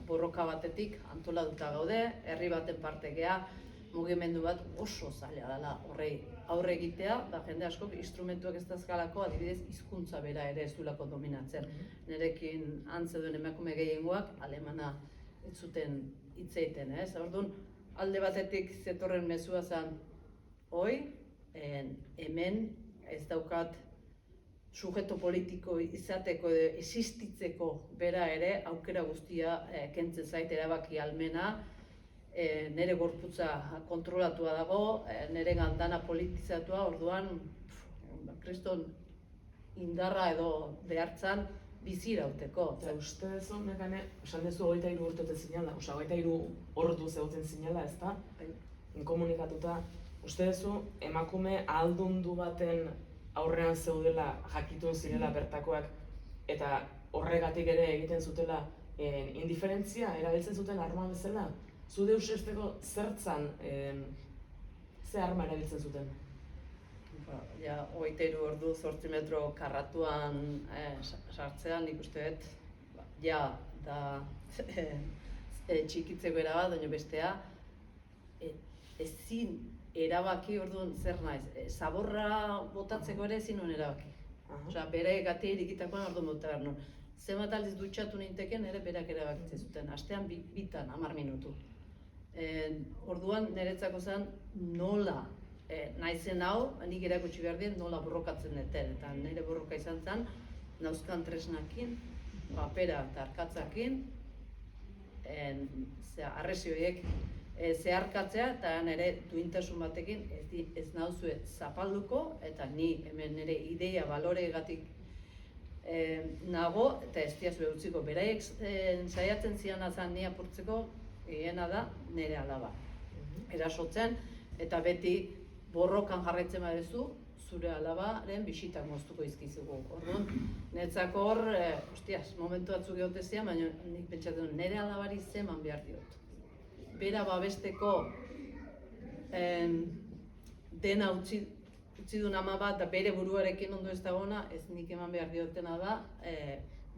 borroka batetik antolatuta gaude, herri baten parte gea, mugimendu bat oso zaila dela horrei aurre egitea, da jende askok instrumentuak ez dazkalako, adibidez hizkuntza bera ere ez duelako dominatzen. Nerekin antzeuden emakume gehiengoak alemana ez zuten hitz egiten, Orduan, alde batetik zetorren mezua zen, hemen ez daukat sujeto politiko izateko edo existitzeko bera ere aukera guztia kentzen zait erabaki almena, nire gorputza kontrolatua dago, nire gandana politizatua, orduan kriston indarra edo behartzan bizi irauteko. Eta uste duzu, nekane, esan duzu 23 urteoten zinala, 23 ordu zegoten zinala, ez da? Inkomunikatuta, uste duzu, emakume ahaldundu baten aurrean zeudela jakitun zirela bertakoak, eta horregatik ere egiten zutela indiferentzia, erabiltzen zuten arma bezala? Zu deus esteko zertzan, ze arma erabiltzen zuten? 23 ordu 8 metro karratuan sartzean nik uste dut, da txikitzeko erabat, baina bestea, ezin erabaki orduan zer naiz. Zaborra botatzeko ere ezin nuen erabaki. Osea, bere gatia irikitakoan orduan bota behar nuen. Zenbat aldiz dutxatu ninteken ere berak erabakitzen zuten, astean bitan 10 minutu. Orduan niretzako zen nola naizen hau, nik erakutsi behar dien nola borrokatzen duten, eta nire borroka izan zen, nauzkan tresnakin, papera eta arkatzakin, arrezioiek zeharkatzea eta nire duintasun batekin ez nauzue zapalduko, eta ni hemen nire ideia baloregatik nago, eta ez diazue utziko. Beraiek saiatzen zian azan ni apurtzeko, hiena da nire alaba. Erasotzen, eta beti borrokan jarraitzen badezu, zure alabaren bisitak moztuko izkizugu. Orduan, netzako hor, momentu batzuk egote zian, baina nik pentsatzen nire alabari zeman behar diot. Bera babesteko dena utzi duen ama bat, eta bere buruarekin ondo ez dagoena, ez nik eman behar diotena da,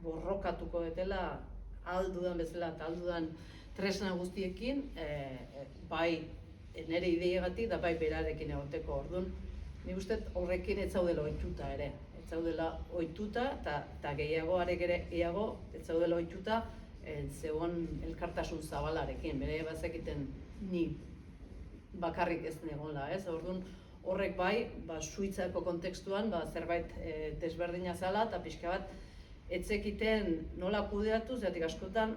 borrokatuko detela aldudan bezala eta aldudan tresna guztiekin, bai nire ideiagatik da bai berarekin egoteko. Orduan, nik uste horrekin ez zaudela ohituta ere. Ez zaudela ohituta eta gehiago ez zaudela ohituta zegoen elkartasun zabalarekin. Bere bazekiten ni bakarrik ez negoela, ez? Orduan, horrek bai, Suitzako kontekstuan zerbait desberdina zala eta pixka bat etzekiten nola kudeatu, zeratik askotan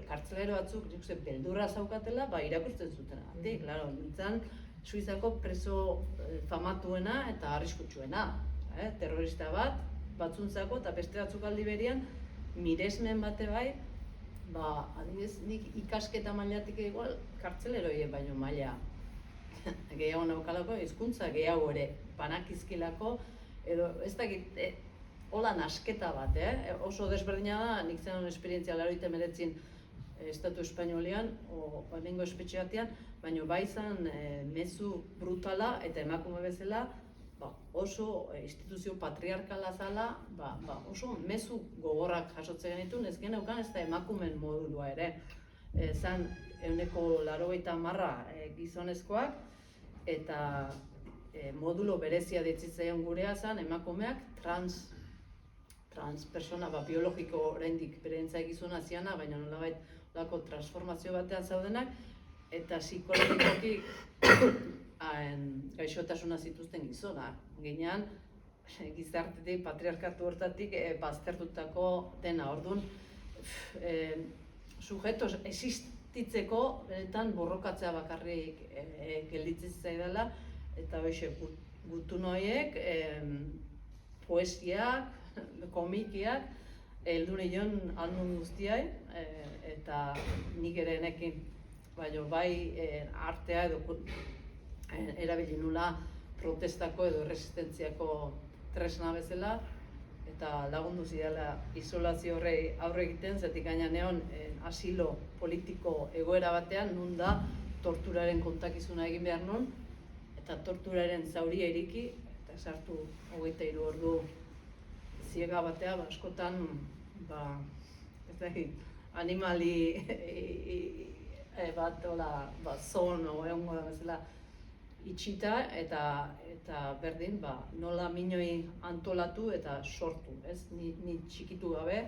kartzelero batzuk, beldurra zaukatela, irakurtzen zuten. Claro, nintzen Suizako preso famatuena eta arriskutsuena. Terrorista bat, batzuntzako eta beste batzuk aldi berian, miresmen bate bai, adibidez, nik ikasketa mailatik igual kartzeleroi baino maila gehiago naukalako, hizkuntza gehiago ere banakizkilako, edo ez dakit, hola nasketa bat, oso desberdina da, nik zen esperientzia 89 Estatu Espainolean, hemengo espetxe batean, baina bai zen mezu brutala eta emakume bezala, oso instituzio patriarkala zala, oso mezu gogorrak jasotzen genituen, ez geneukan ez da emakumen modulua ere. Zan 90% gizonezkoak, eta modulo berezia ditzitzaion gurea zen emakumeak trans persona, biologiko oraindik berentza egizuna ziana, baina nolabait lako transformazio batean zaudenak, eta psikologikoki gaixotasuna zituzten gizonak. Ginean, gizartetik, patriarkatu hortatik, baztertutako dena. Orduan, sujetos existitzeko, benetan borrokatzea bakarrik gelditzen zaidala, eta gutun horiek, poesiak, komikiak, heldu nion alnun guztiai, eta nik ere nekin, bai artea edo erabili nula protestako edo resistentziako tresna bezala, eta lagundu zidala isolazio horrei aurre egiten, zetik gaina neon asilo politiko egoera batean, nun da torturaren kontakizuna egin behar nun, eta torturaren zauria iriki, eta sartu 23 ordu ziega batea, askotan, ez dakit, animali bat, zon egongo da bezala itxita, eta berdin, nola minoi antolatu eta sortu, ez? Ni txikitu gabe,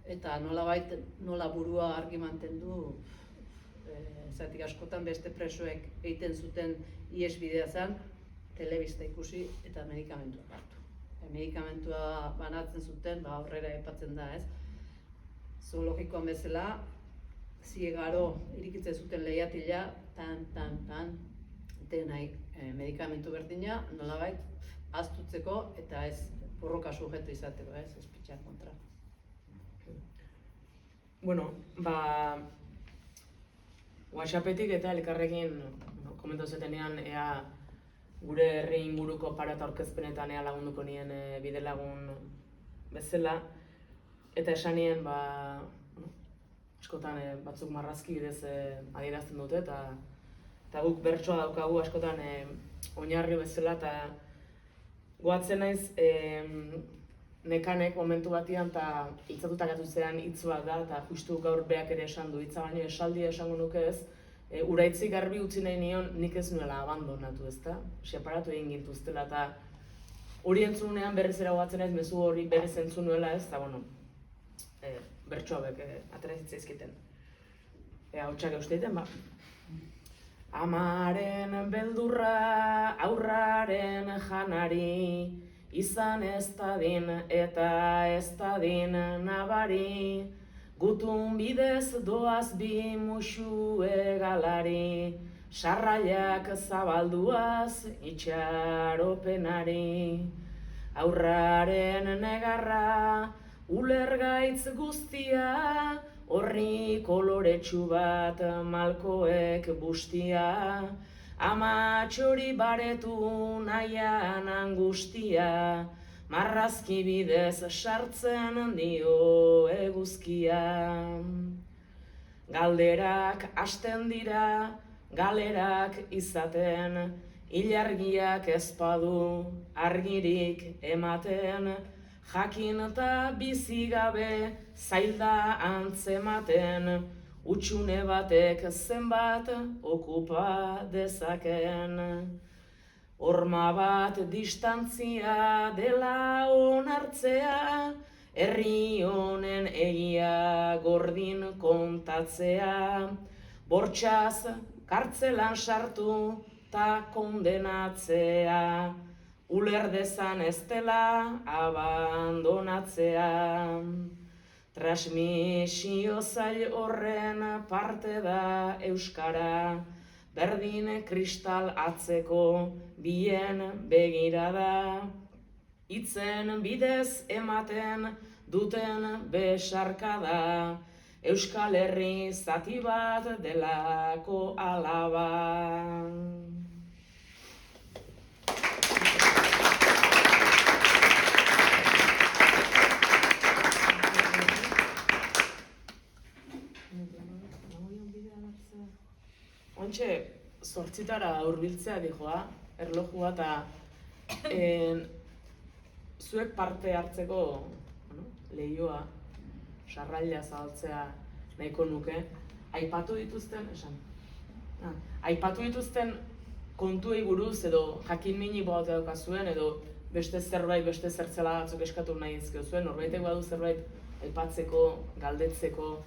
eta nola burua argi mantendu, zatik askotan beste presoek egiten zuten ihesbidea zen, telebista ikusi eta medikamentuak hartu. Medikamentua banatzen zuten, aurrera aipatzen da, ez? Zoologikoan bezala, ziegaro irikitzen zuten lehiatila, tan, denai medikamentu berdina, nolabait, ahaztutzeko eta ez borroka sujeto izateko, ez? Espetxeak kontra. Bueno, WhatsAppetik eta elkarrekin komentatu zetenean ea gure herri inguruko para eta aurkezpenetan ea lagunduko nien bidelagun bezala, eta esan nien askotan batzuk marrazki bidez adierazten dute, eta guk bertsoa daukagu askotan oinarri bezala, eta goatzen naiz nekanek momentu batian eta hitzatuta gatutzean hitz bat da, eta justu gaur beak ere esan du hitza, baina esaldia esango nuke ez, uraitzi garbi utzi nahi nion nik ez nuela abandonatu, ezta? Separatu egin gintuztela, eta hori entzunean berriz eragoatzen ez, mezu hori berriz entzun nuela ez, eta bueno, bertsoak atera zitzaizkiten. Hotxak eusteiten, ba. Amaren beldurra aurraren janari, izan ez dadin eta ez dadin nabari, gutun bidez doaz bi musu egalari, sarrailak zabalduaz itxaropenari. Aurraren negarra, ulergaitz guztia, horri koloretsu bat malkoek bustia, amatxori baretu nahian angustia, marrazki bidez sartzen dio eguzkia. Galderak hasten dira, galerak izaten, ilargiak ezpadu argirik ematen, jakin eta bizi gabe zailda antzematen, utxune batek zenbat okupa dezaken. Horma bat distantzia dela onartzea, herri honen egia gordin kontatzea, bortxaz kartzelan sartu ta kondenatzea, uler dezan ez dela abandonatzea. Transmisio zail horren parte da euskara, berdin kristal atzeko bien begirada, hitzen bidez ematen duten besarkada, Euskal Herri zati bat delako alaba. Ontxe, 8:00 hurbiltzea dijoa, erlojua, eta zuek parte hartzeko lehioa, sarraila zabaltzea nahiko nuke, aipatu dituzten kontuei buruz edo jakin minik bat daukazuen edo beste zerbait, beste zertzela batzuk eskatu nahi izkiozuen, norbaitek badu zerbait aipatzeko, galdetzeko.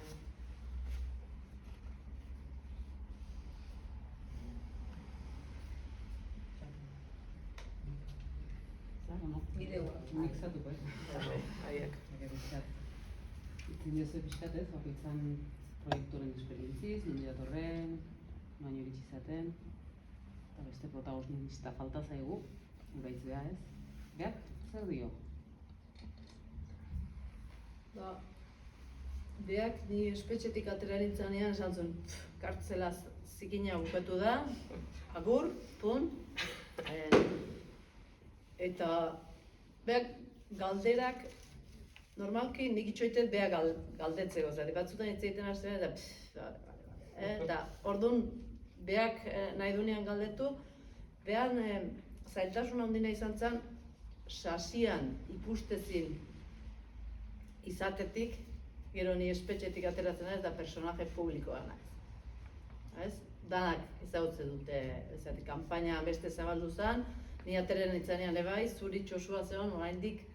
Bideoa. Nik zatuko, Haiek. Itzen diozu pixkatez, bakoitzan proiektuaren esperientziz, nire datorren, baino iritsi zaten, eta beste protagonista falta zaigu, uraitzea ez. Beak, zer dio? Beak ni espetxetik atera nintzanean esan zuen, kartzela zikina bukatu da, agur, pun, eta beak galderak, normalki nik itxoitet beak galdetzeko, zari batzutan hitz egiten hasten eta orduan beak nahi dunean galdetu, behan zailtasun handina izan zen, sasian ikustezin izatetik, gero ni espetxetik ateratzen ez da personaje publikoa naiz. Danak ezagutzen dute, kanpaina beste zabaldu zen, ni ateren itzanean ebai, zuri txosua zegoen, oraindik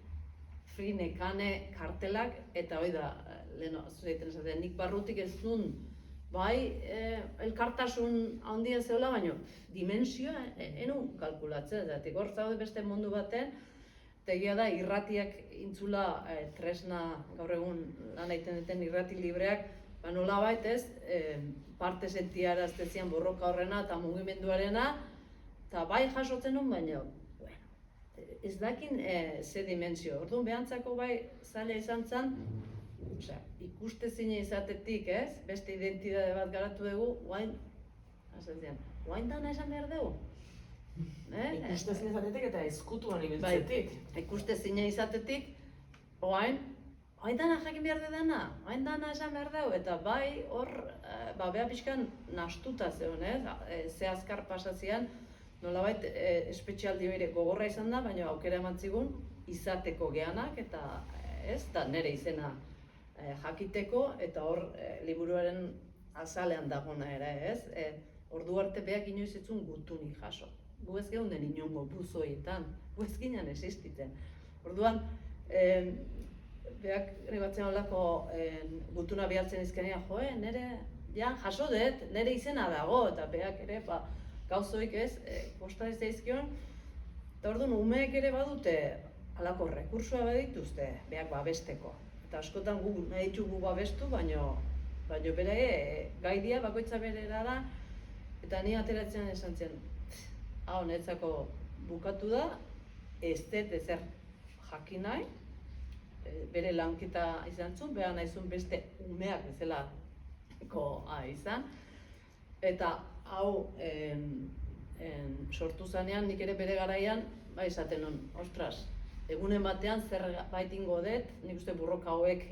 frine, kane, kartelak, eta hoi da, leheno, zureiten esaten, nik barrutik ez duen, bai, elkartasun handia zeola, baina dimensioa enun kalkulatzen, zatik hor zaude beste mundu baten, eta egia da, irratiak intzula tresna, gaur egun lan egiten duten irrati libreak, ba nolabait ez, parte sentiaraztezian borroka horrena eta mugimenduarena, eta bai jasotzen nun, baina, ez dakin ze dimensio. Orduan behantzako bai zaila izan zen, ikustezina izatetik, ez? Beste identitate bat garatu dugu, guain dana esan behar dugu. Ikustezina izatetik eta ezkutuan ibiltzetik. Ikustezina izatetik, guain dana jakin behar dena, guain dana esan behar dugu, eta bai hor, beha pixkan nastuta zegoen, ze azkar pasazian, nolabait espezialdi hori gogorra izan da, baina aukera eman zigun izateko geanak eta da nire izena jakiteko eta hor liburuaren azalean dagona ere, ordu arte beak inoiz etzun gutunik jaso. gu ez geunden inongo buzoietan, gu ez ginen existitzen. Orduan, beak ere batzen olako gutuna bihaltzen izkenean, nere, ja, jaso dut, nere izena dago, eta beak ere, gauzoik ez, posta ez daizkion, eta orduan umeek ere badute halako rekursua badituzte, beak babesteko. Eta askotan gu nahi ditugu babestu, baino bere gaidia bakoitza berera da, eta ni ateratzen esan zen, hau netzako bukatu da, ez dut ezer jakin nahi, bere lanketa izan zuen, behar nahizun beste umeak bezalako izan, eta hau sortu zanean, nik ere bere garaian, esaten non, ostras, egunen batean zer baitingo dut, nik uste burroka hauek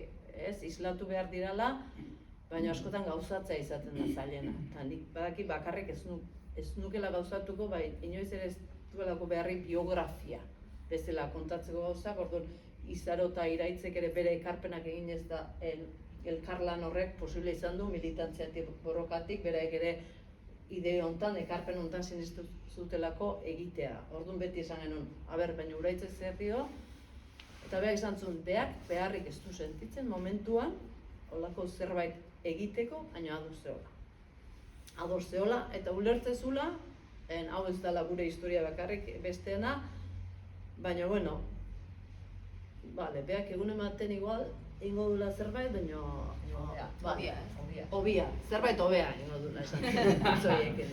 islatu behar dirala, baina askotan gauzatzea izaten da zailena. Eta nik badaki bakarrik ez nukela gauzatuko, inoiz ere ez duelako beharri biografia bezala kontatzeko gauzak, orduan izaro eta iraitzek ere bere ekarpenak egin ez da elkarlan horrek posible izan du militantziatik borrokatik, beraek ere ideo hontan, ekarpen hontan sinistu zutelako egitea. Orduan beti esan genuen, baina uraitzek zer dio, eta behar izan zuen, beharrik ez du sentitzen momentuan, holako zerbait egiteko, baina ados zehola, eta ulertzezula, hau ez dela gure historia bakarrik besteena, baina, bueno, beak egun ematen igual, ingo dula zerbait, baina... Obia, zerbait obea ingo dula esan zoiekin,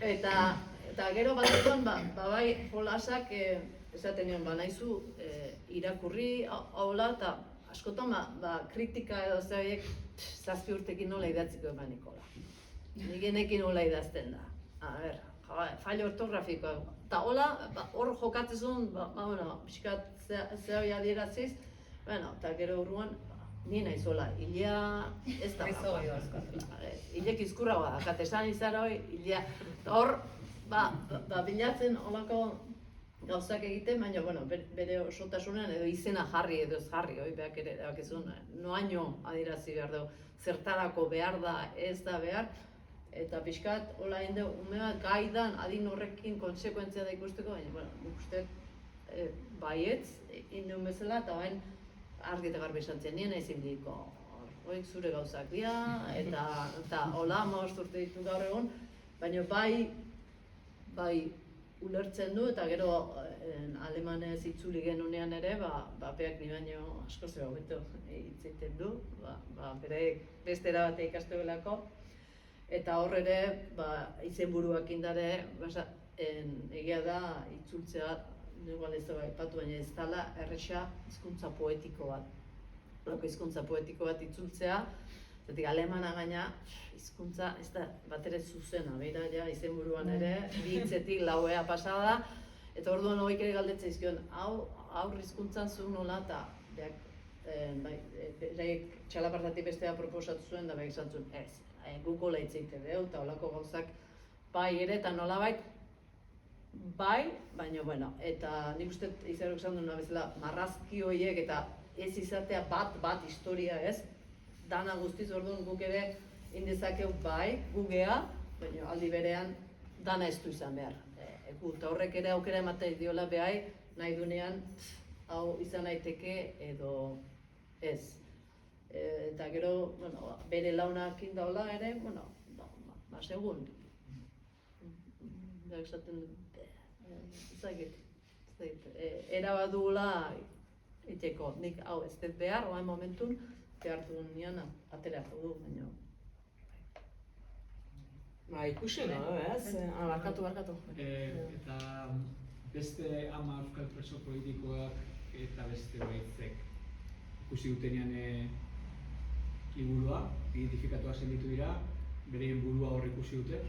Eta gero batzuan, bai jolasak esaten nion, nahizu irakurri haula, eta askotan kritika edo zeiek 7 urtekin nola idatziko emanikola. Nigenekin nola idazten da. Failo ortografikoa. Eta hola, hor jokatzezun, pixkat zehoi adieraziz, eta gero urruan, ni nahizola, hilea ez da. Hilek izkurra dakat, esan izaroi, hilea. Eta hor, bilatzen holako gauzak egiten, baina bere osotasunean edo izena jarri edo ez jarri, beak ere dakizun, noaino adierazi behar dugu, zertarako behar da, ez da behar, eta pixkat, hola hinde, ume bat gaidan adin horrekin konsekuentzia da ikusteko, baina, nik uste baietz, indeun bezala, eta bain argi eta garbi esan zen, nien ezin diko, hoik zure gauzak dira, eta hola, 15 urte ditu gaur egon, baina bai ulertzen du, eta gero alemanez itzuli genunean ere, beak ni baino asko zeba hobeto hitz egiten du, bere beste erabate ikastu belako, eta hor ere, izenburuak indare, egia da itzultzea, igual ez da aipatu, baina ez dela erresa hizkuntza poetiko bat. Hizkuntza poetiko bat itzultzea, zetik alemana gaina hizkuntza ez da bat ere zuzena, beira ja izenburuan ere, bi hitzetik lauea pasada, eta orduan horiek ere galdetzen izkion, aur hizkuntzan zu nola, eta bereik txalapartatik bestea proposatu zuen, da behar izan zuen, Google hitz egiten dugu, eta holako gauzak bai ere, eta nolabait, baina, eta nik uste izarok esan duena bezala, marrazki horiek eta ez izatea bat historia ez, dana guztiz orduan guk ere indezakeu gugea, baina aldi berean dana ez du izan behar. Eta horrek ere aukera ematen diola behai, nahi dunean hau izan daiteke edo ez. Eta gero, bere launakin daula ere, segun. Esaten erabadula iteko, nik hau ez dut behar, oain momentun, behartu nian aterako du, baina. Ikusi no, ez? Barkatu. Eta beste 10 euskal preso politikoak eta beste baitzek ikusi dutenean liburua, identifikatua zenditu dira, bereien burua hor ikusi dute.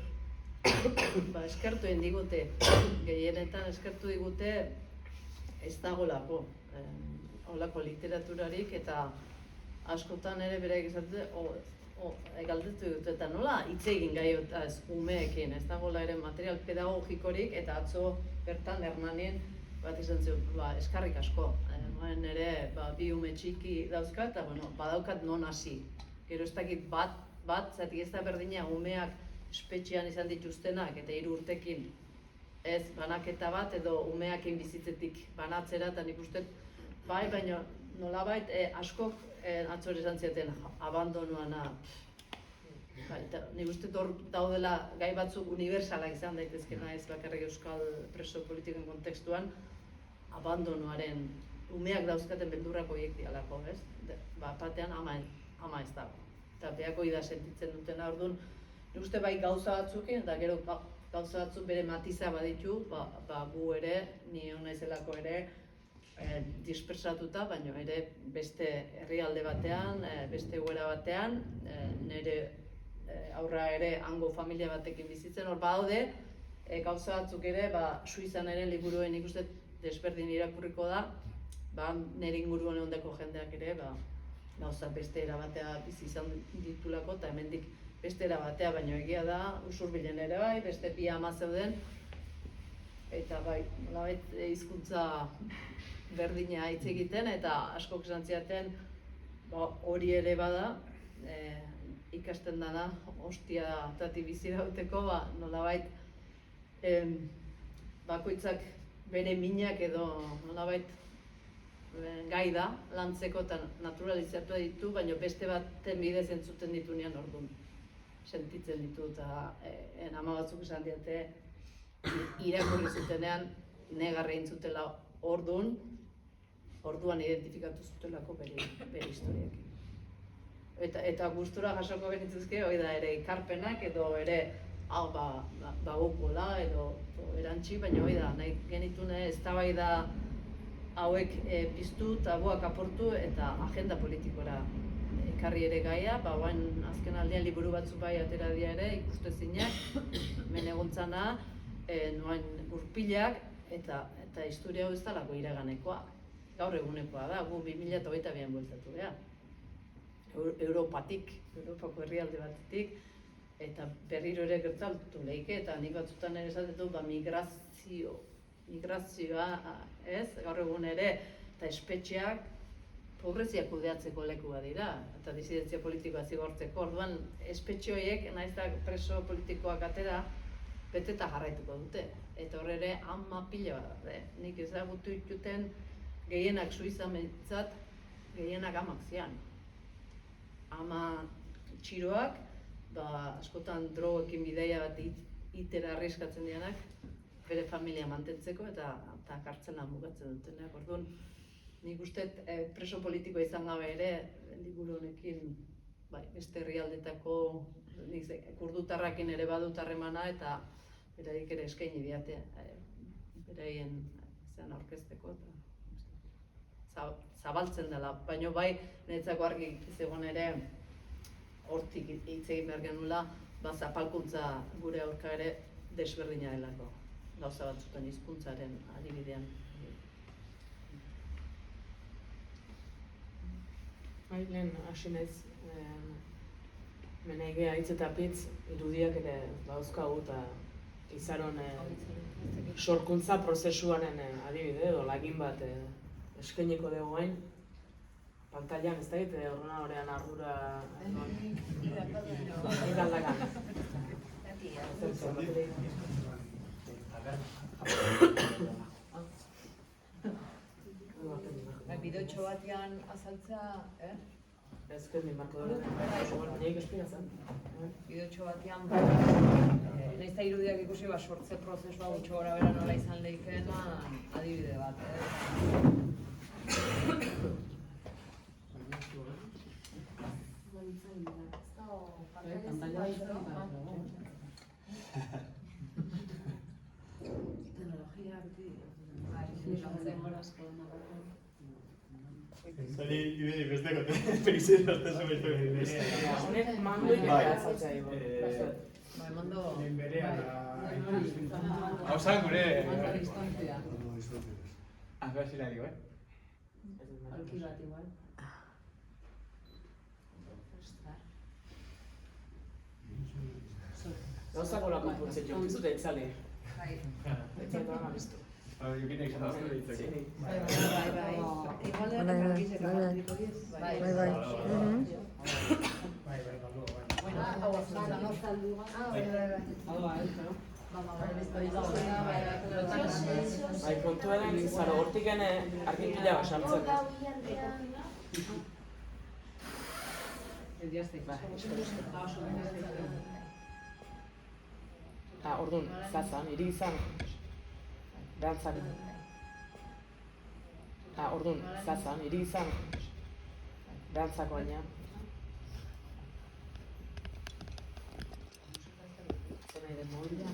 Eskertu egin digute, gehienetan eskertu digute ez dagolako holako literaturarik, eta askotan ere bereik esatzen galdetu dute, eta nola hitz egin gaiotaz umeekin, ez dagoela ere material pedagogikorik, eta atzo bertan Hernanien bat izan zuen, eskarrik asko. Nire bi ume txiki dauzka, eta badaukat non hasi. Gero ez dakit bat, zatik ez da berdina umeak espetxean izan dituztenak, eta 3 urtekin ez banaketa bat edo umeakin bizitzetik banatzera, eta nik uste, bai, baina nolabait askok atzor esan zieten abandonuana. Bai, nik uste hor daudela gai batzuk unibertsalak izan daitezkena, ez bakarrik euskal preso politiken kontekstuan, abandonuaren umeak dauzkaten beldurrak horiek dialako, ez? Batean ama ez dago. Eta behako ida sentitzen dutena, orduan, nik uste bai gauza batzukin, eta gero gauza batzuk bere matiza baditu, gu ere, ni honaizelako ere, dispersatuta, baina ere beste herrialde batean, beste egoera batean, nire aurra ere hango familia batekin bizitzen, hor badaude, gauza batzuk ere, Suizan ere liburuen ikusten desberdin irakurriko da, nire inguruan ondeko jendeak ere, gauza beste erabatea bizi izan ditulako, eta hemendik beste erabatea, baina egia da, Usurbilen ere bai, beste bi ama zeuden, eta bai, nolabait hizkuntza berdina hitz egiten, eta askok esan zidaten hori ere bada, ikasten dana, hostiatatik bizi irauteko, nolabait bakoitzak bere minak edo nolabait gai da lantzeko eta naturalizatu ditu, baina beste baten bidez entzuten ditunean orduan sentitzen ditu, eta ama batzuk esan diate irakurri zutenean negarra entzutela orduan identifikatu zutelako bere historiekin. Eta gustura jasoko genitzuzke, hori da ere ekarpenak edo ere bagokola edo erantzi, baina hori da, nahi genitune eztabaida hauek piztu eta buak aportu eta agenda politikora ekarri ere gaia, guain azken aldean liburu batzu bai atera dira ere, ikustezinak, hemen egontzana, noain gurpilak eta historia hau ez dalako iraganekoa, gaur egunekoa da, gu 2022an bueltatu behar. Europako herrialde batetik, eta berriro ere gertatu lehike, eta nik batzutan ere esatetu migrazioa, ez, gaur egun ere, eta espetxeak pobrezia kudeatzeko lekua dira, eta disidentzia politikoa zigortzeko, orduan espetxe horiek, nahiz da preso politikoak atera, beteta jarraituko dute, eta hor ere ama pila bat, nik ezagutu dituten gehienak Suizan behintzat, gehienak amak zian. Ama txiroak, askotan drogekin bidaia bat itera arriskatzen dianak, bere familia mantentzeko eta kartzelan mugatzen dutenak. Orduan, nik uste preso politikoa izan gabe ere, liburu honekin beste herrialdetako kurdutarrakin ere badut harremana eta beraik ere eskaini diate beraien aurkezteko eta zabaltzen dela, baina bai niretzako argi zegoen ere hortik hitz egin behar genuela, zapalkuntza gure aurka ere desberdina delako, gauza batzutan hizkuntzaren adibidean. Bai, lehen hasi naiz, menaigea hitz eta pitz irudiak ere dauzkagu eta izaron sorkuntza prozesuaren adibide edo lagin bat eskainiko dugu hain. Pantailan ez da egite ordenadorrean ardura egaldagan. Bideotxo batean azaltzea, Ez que marko dut, nahiak esplikatzen. Bideotxo batean, nahiz da irudiak ikusi sortze prozesua gutxo gora bera nola izan lehikeena adibide bat. Zari, besteko, perixen hartasun beste. Honek mando ikarazatzea ibo. Mando... Hau zan gure... distantzia. Azbazila digo, Alki bat igual. Gauzako lako puntzen jo, bizut eitzale. Eitzale toan abistu. Jokin egin zara zure ditzeko. Bai. Bai, kontuaren, zara, hortik gene argipila bat sartzen. Orduan, zazan, hiri izan, behantzak. Orduan, zazan, hiri izan, behantzako baina. Zer nahi den mobilea?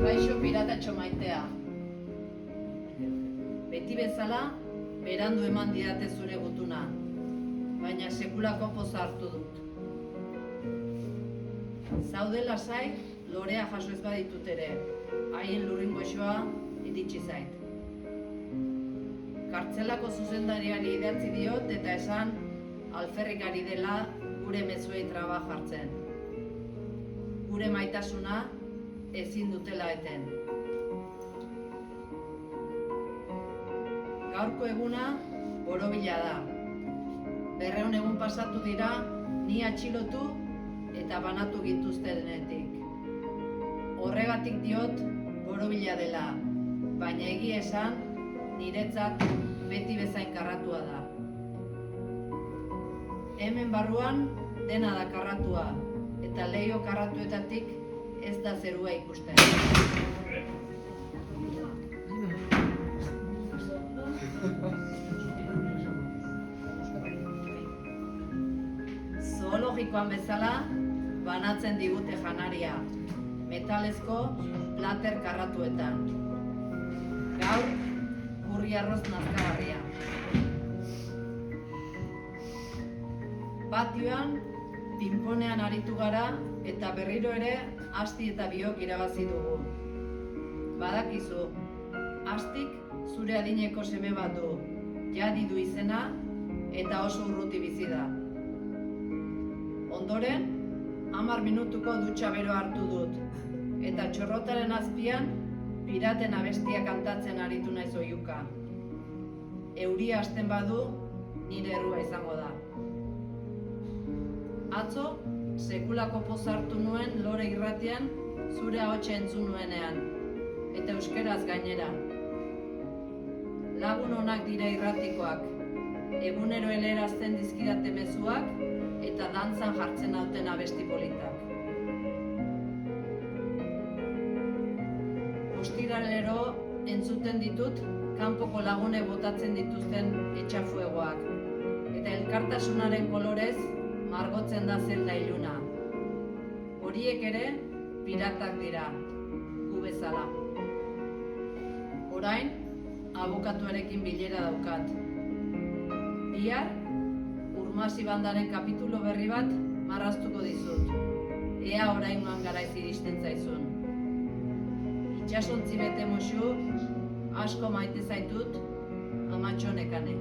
Kaixo piratatxo maitea. Beti bezala, berandu eman didate zure gutuna, baina sekulako poza hartu dut. Zaude lasai, lorea jaso ez baditut ere, haien lurringoxoa iritsi zait. Kartzelako zuzendariari idatzi diot eta esan alferrik ari dela gure mezuei traba jartzen. Gure maitasuna ezin dutela eten. Gaurko eguna borobila da. 200 egun pasatu dira ni atxilotu eta banatu gintuztenetik. Horregatik diot borobila dela, baina egia esan niretzat beti bezain karratua da. Hemen barruan dena da karratua, eta leiho karratuetatik ez da zerua ikusten. Zoologikoan bezala, banatzen digute janaria, metalezko plater karratuetan. Gaur, kurri arroz nazkagarria. Patioan, pinponean aritu gara eta berriro ere Asti eta biok irabazi dugu. Badakizu, Astik zure adineko seme bat du, Jadi du izena eta oso urruti bizi da. Ondoren, 10 minutuko dutxa bero hartu dut, eta txorrotaren azpian piraten abestia kantatzen aritu naiz oihuka. Euria hasten badu, nire errua izango da. Atzo, sekulako poza hartu nuen Lore irratian zure ahotsa entzun nuenean, eta euskeraz gainera. Lagun onak dira irratikoak, egunero helerazten dizkidate mezuak eta dantzan jartzen nauten abesti politak. Ostiralero entzuten ditut kanpoko lagunek botatzen dituzten etxafuegoak, eta elkartasunaren kolorez margotzen da zelda iluna. Horiek ere piratak dira, gu bezala. Orain, abokatuarekin bilera daukat. Bihar, Urmasi bandaren kapitulo berri bat marraztuko dizut. Ea oraingoan garaiz iristen zaizun. Itxasontzi bete musu, asko maite zaitut, amatxo nekane.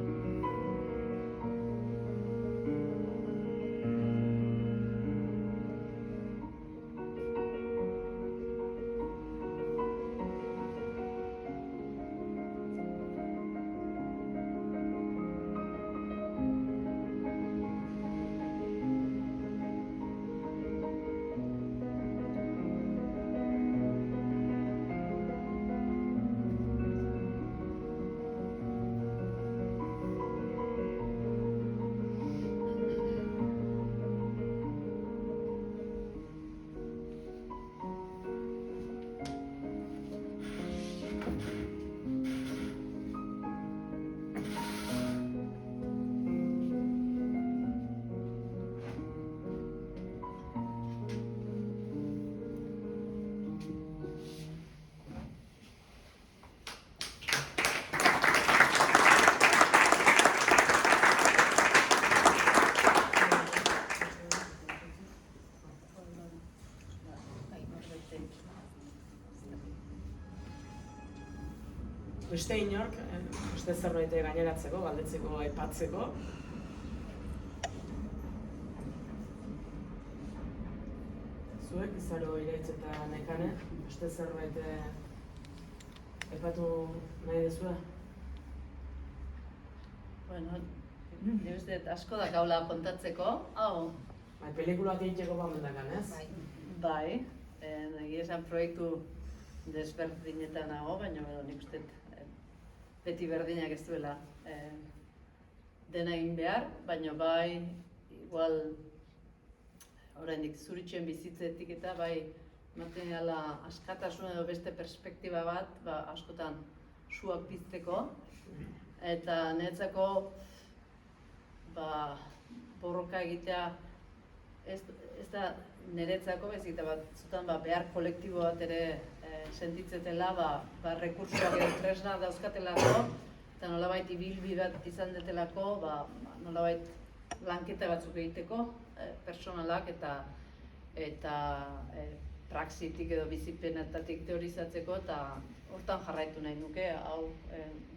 Beste inork, beste zerbait gaineratzeko, galdetzeko, aipatzeko. Zuek, Izaro, Iraitz eta Nekane, beste zerbait aipatu nahi dezue? Bueno, ni uste dut asko da gaula kontatzeko. Hau, Bai, pelikulak egiteko bamendakan, ez? bai, egia esan proiektu desberdinetan nago, baina nik uste dut beti berdinak ez duela dena egin behar, baina bai, igual, oraindik zuritxen bizitzetik eta bai, ematen gala askatasun edo beste perspektiba bat, askotan suak pizteko, eta niretzako borroka egitea ez da niretzako, baizik eta batzutan behar kolektibo bat ere sentitzetela, rekursoak edo tresna dauzkatelako, eta nolabait ibilbi bat izan detelako, nolabait lanketa batzuk egiteko, personalak eta praxitik edo bizipenetatik teorizatzeko, eta hortan jarraitu nahi nuke, hau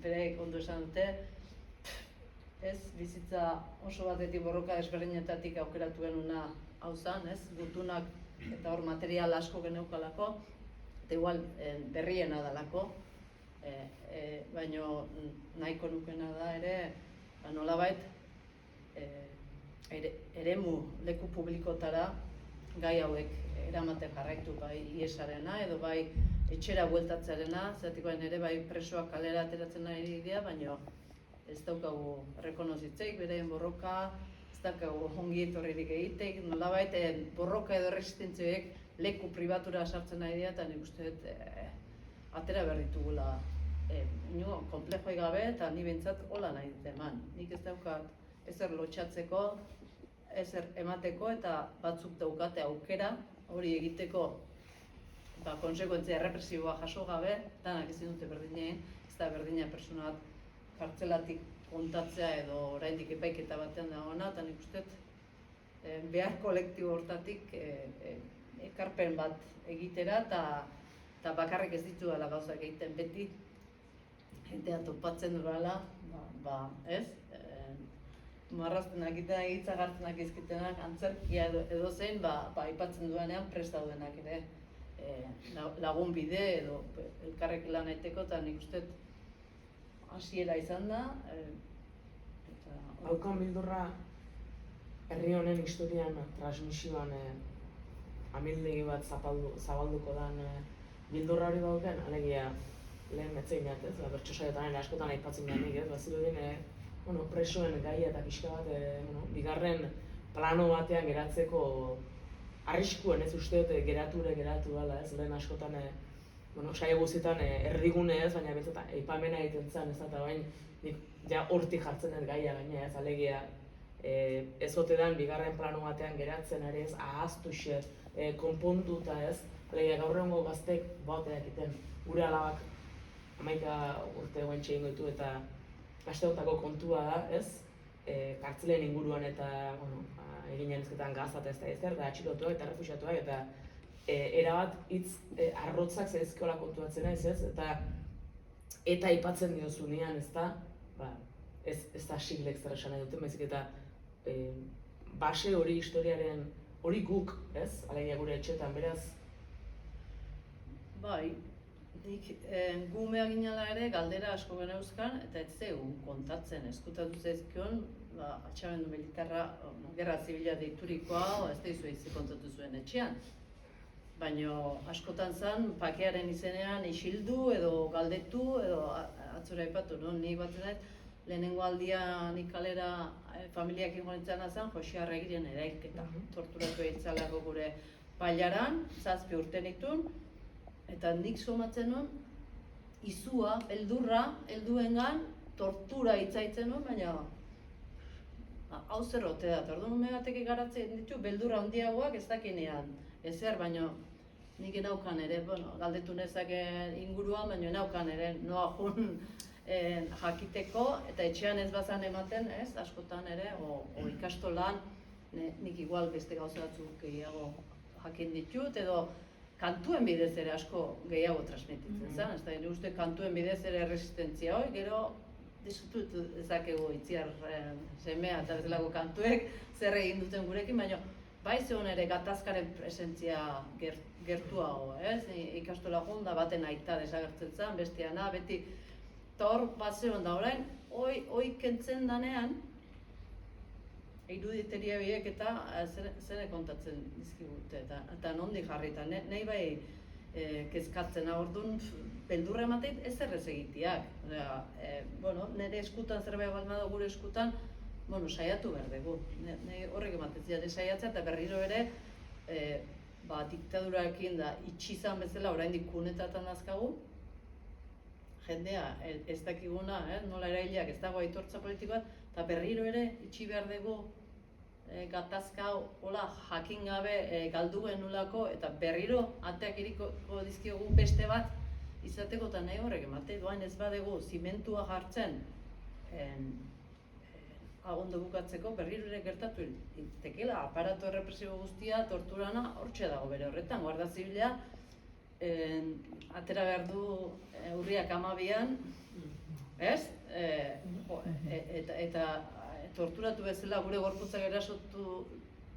bereik ondo esan dute, ez bizitza oso batetik borroka desberdinetatik aukeratu genuna hau zen, ez gutunak eta hor material asko geneukalako, eta igual berriena dalako, baina nahiko nukena da ere, nolabait eremu leku publikotara gai hauek eramaten jarraitu, bai iesarena edo bai etxera bueltatzearena, zeratik ere bai presoak kalera ateratzen ari dira, baina ez daukagu rekonozitzeik, bereen borroka, ez daukagu ongi etorririk egitek, nolabait borroka edo resistentzioek leku pribatura sartzen ari dira, eta nik uste dut atera behar ditugula konplexoik gabe, eta ni behintzat hola nahi dut eman. Nik ez daukat ezer lotxatzeko, ezer emateko, eta batzuk daukate aukera hori egiteko konsekuentzia errepresiboa jaso gabe, danak ezin dute berdina egin, ez da berdina persona bat kartzelatik kontatzea edo oraindik epaiketa batean dagoena, eta nik uste behar kolektibo hortatik ekarpen bat egitera, eta bakarrik ez ditu dela gauzak egiten beti, jentea topatzen durala, ez? Marraztenak eta hitzagartzenak izkitenak, antzerkia edo zein, aipatzen duenean prest daudenak ere lagun bide edo elkarrek lan egiteko, eta nik uste hasiera izan da. Haukan bildurra herri honen historian, transmisioan amildegi bat zabalduko den bildurra hori dauken, alegia lehen metzein ez, bertso saioetan askotan aipatzen denik, ez, bazirudin presoen gaia eta pixka bat bigarren plano batean geratzeko arriskuen ez uste dut geratu dela, ez, lehen askotan saio guztietan erdigune ez, baina betzat aipamena egiten zen, ez, eta bain nik ja hortik jartzen dut gaia gaina ez, alegia ez ote den bigarren plano batean geratzen ere ez, ahaztuxe, konponduta ez, alegia gaur egungo gaztek bateak egiten gure alabak 11 urte guentxe ingo ditu eta gazteotako kontua da, ez? Kartzelen inguruan eta eginen ezketan gazat ez da ezer, da atxilotuak eta refuxiatuak eta erabat hitz arrotzak zaizkiola kontuatzen ez, eta aipatzen diozunean, ez da, ez da siglek zer esan nahi duten, baizik eta base hori historiaren, hori guk, ez? Alegia gure etxetan, beraz? Bai, nik gumea ginala ere galdera asko geneuzkan, eta ez zegoen kontatzen, eskutatu zaizkion, atxamendu militarra, gerra zibila deiturikoa, ez da izu kontatu zuen etxean. Baina askotan zen, pakearen izenean isildu edo galdetu edo atzora aipatu, nik batzen dut, lehenengo aldia nik kalera familiak ingonitzen zen, Jose Arregiren erailketa. Torturatu eitzalako gure Bailaran, 7 urte nituen, eta nik somatzen nuen, izua, beldurra, helduengan, tortura hitzaitzen nuen, baina hau zer ote da, orduan umegatek garatzen ditu, beldurra handiagoak ez dakinean, ezer, baina nik enaukan ere, galdetu nezaken inguruan, baina enaukan ere noa jun jakiteko, eta etxean ez bazan ematen, ez, askotan ere, o ikastolan, nik igual beste gauza batzuk gehiago jakin ditut, edo kantuen bidez ere asko gehiago transmititzen zen, ez da, nire uste kantuen bidez ere resistentzia hori, gero disfrutu dezakegu Itziar semea eta bezalako kantuek zer egin duten gurekin, baina bai zegoen ere gatazkaren presentzia gertuago, ez? Ikastola joan da baten aita desagertzen zen, besteana, beti, eta hor bat zegoen da orain, hoi kentzen danean, iruditeria horiek eta zere kontatzen dizkigute, eta nondi jarri, eta nahi bai kezkatzen orduan, beldurra emateit ez errez egiteak. Nire eskutan zerbait bat bada gure eskutan, saiatu behar dugu. Horrek ematen ziren, saiatzea eta berriro ere, diktadurarekin da itxizan bezala oraindik kunetatan azkagu, jendea ez dakiguna, nola eraileak ez dago aitortza politikoa, eta berriro ere itxi behar dugu gatazka hola jakin gabe galduen nulako, eta berriro ateak iriko dizkiogu beste bat izateko, eta nahi horrek emate doain ez badegu zimentua jartzen agondo bukatzeko, berriro ere gertatu tekela, aparato errepresibo guztia, torturana, hortxe dago bere horretan, Guardia Zibila, atera behar du urriak 12an, ez? Eta torturatu bezala gure gorputzak erasotu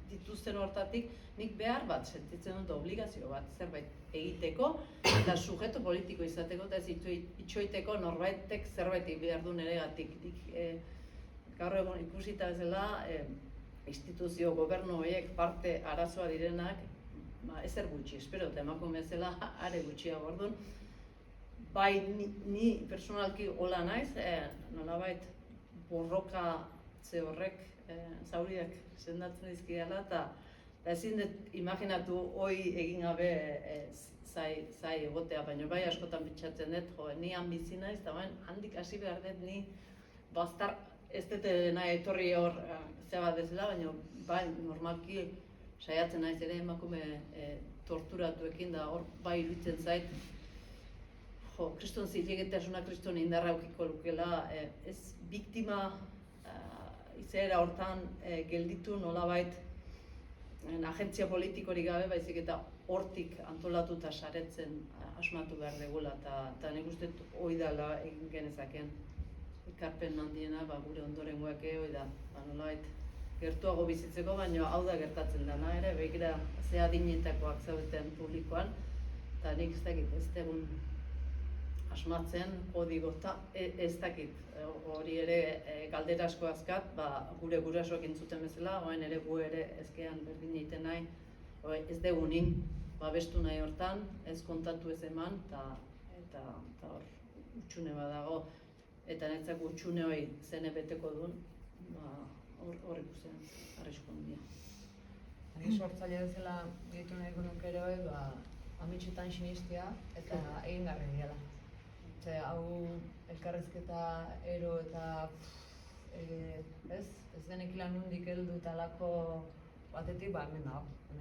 dituzten hortatik, nik behar bat sentitzen dut obligazio bat zerbait egiteko, eta sujeto politiko izateko, eta ez itxoiteko norbaitek zerbait behar du neregatik. Gaur egon ikusita bezala, instituzio gobernu horiek parte arazoa direnak, ezer gutxi, espero, eta emakume bezala are gutxiago orduan. Bai, ni personalki hola naiz, nolabait borroka ze horrek zauriak sendatzen dizkidala, eta ezin dut imaginatu hoi egin gabe zai egotea, baina bai askotan bitxatzen dut, ni han bizi naiz, eta handik hasi behar dut ni baztar ez dut nahi etorri hor zeba bezala, baina bai normalki saiatzen naiz ere emakume torturatuekin da hor bai iruditzen zait, kriston zilegitasuna, kriston indarra aukiko lukela, ez biktima izera hortan gelditu nolabait agentzia politikorik gabe, baizik eta hortik antolatuta saretzen asmatu behar degula, eta nik uste hori dela egin genezakeen ekarpen handiena gure ondorengoak hori da, nolabait gertuago bizitzeko, baina hau da gertatzen dena ere, begira ze adinetakoak zaudeten publikoan, eta nik ez dakit, ez degun asmatzen, kodigota, ez dakit, hori ere galdera asko azkat, gure gurasoak entzuten bezala, oain ere gu ere ezkean berdin egiten nahi, ez degunin, babestu nahi hortan, ez kontatu ez eman, eta hor utxune badago, eta netzak utxune hori zene beteko duen, hor ikusten, arrisku handia. Ni sortzaile bezala ditu nahiko nuke ere hori, ametxetan sinistia eta egin garri diela. Hau elkarrezketa ero eta ez denekila nundik heldu talako batetik, hemen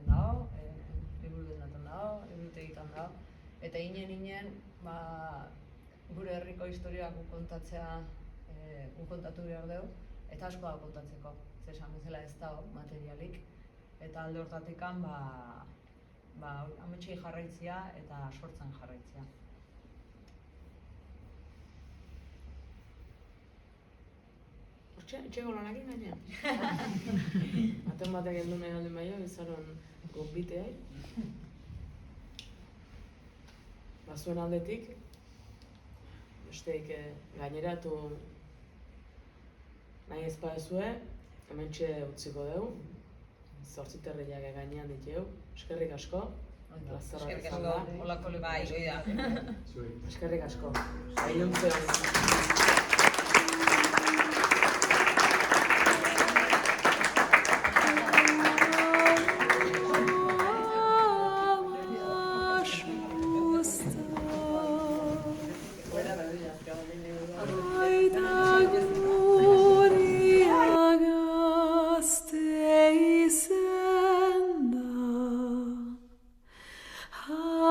dago, liburu denatan dago, liburu egiten dago, eta inen, gure herriko historiak kontatzea kontatu behar dugu, eta asko da kontatzeko, esan bezala ez dago materialik, eta alde hortatik ametxei jarraitzea eta sortzen jarraitzea. Etxeko lanakin gainean. Aten batek heldu nahi alden baino, bizaron gonbiteai. Zuen aldetik, besteik gaineratu nahi ez badezue, hementxe utziko dugu. 8:30 gainean ditugu. Eskerrik asko. Eskerrik asko, holako leku da. Eskerrik asko. Iluntzea.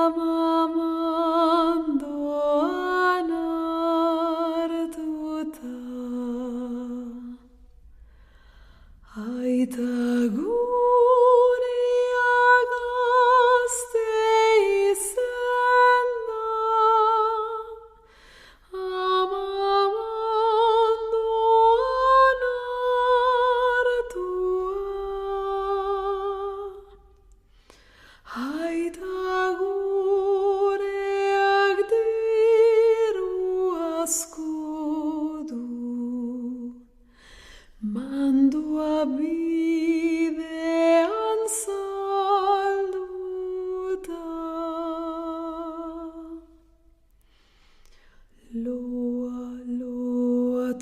Amamando anar Mandua bidean salduta, loa, loa,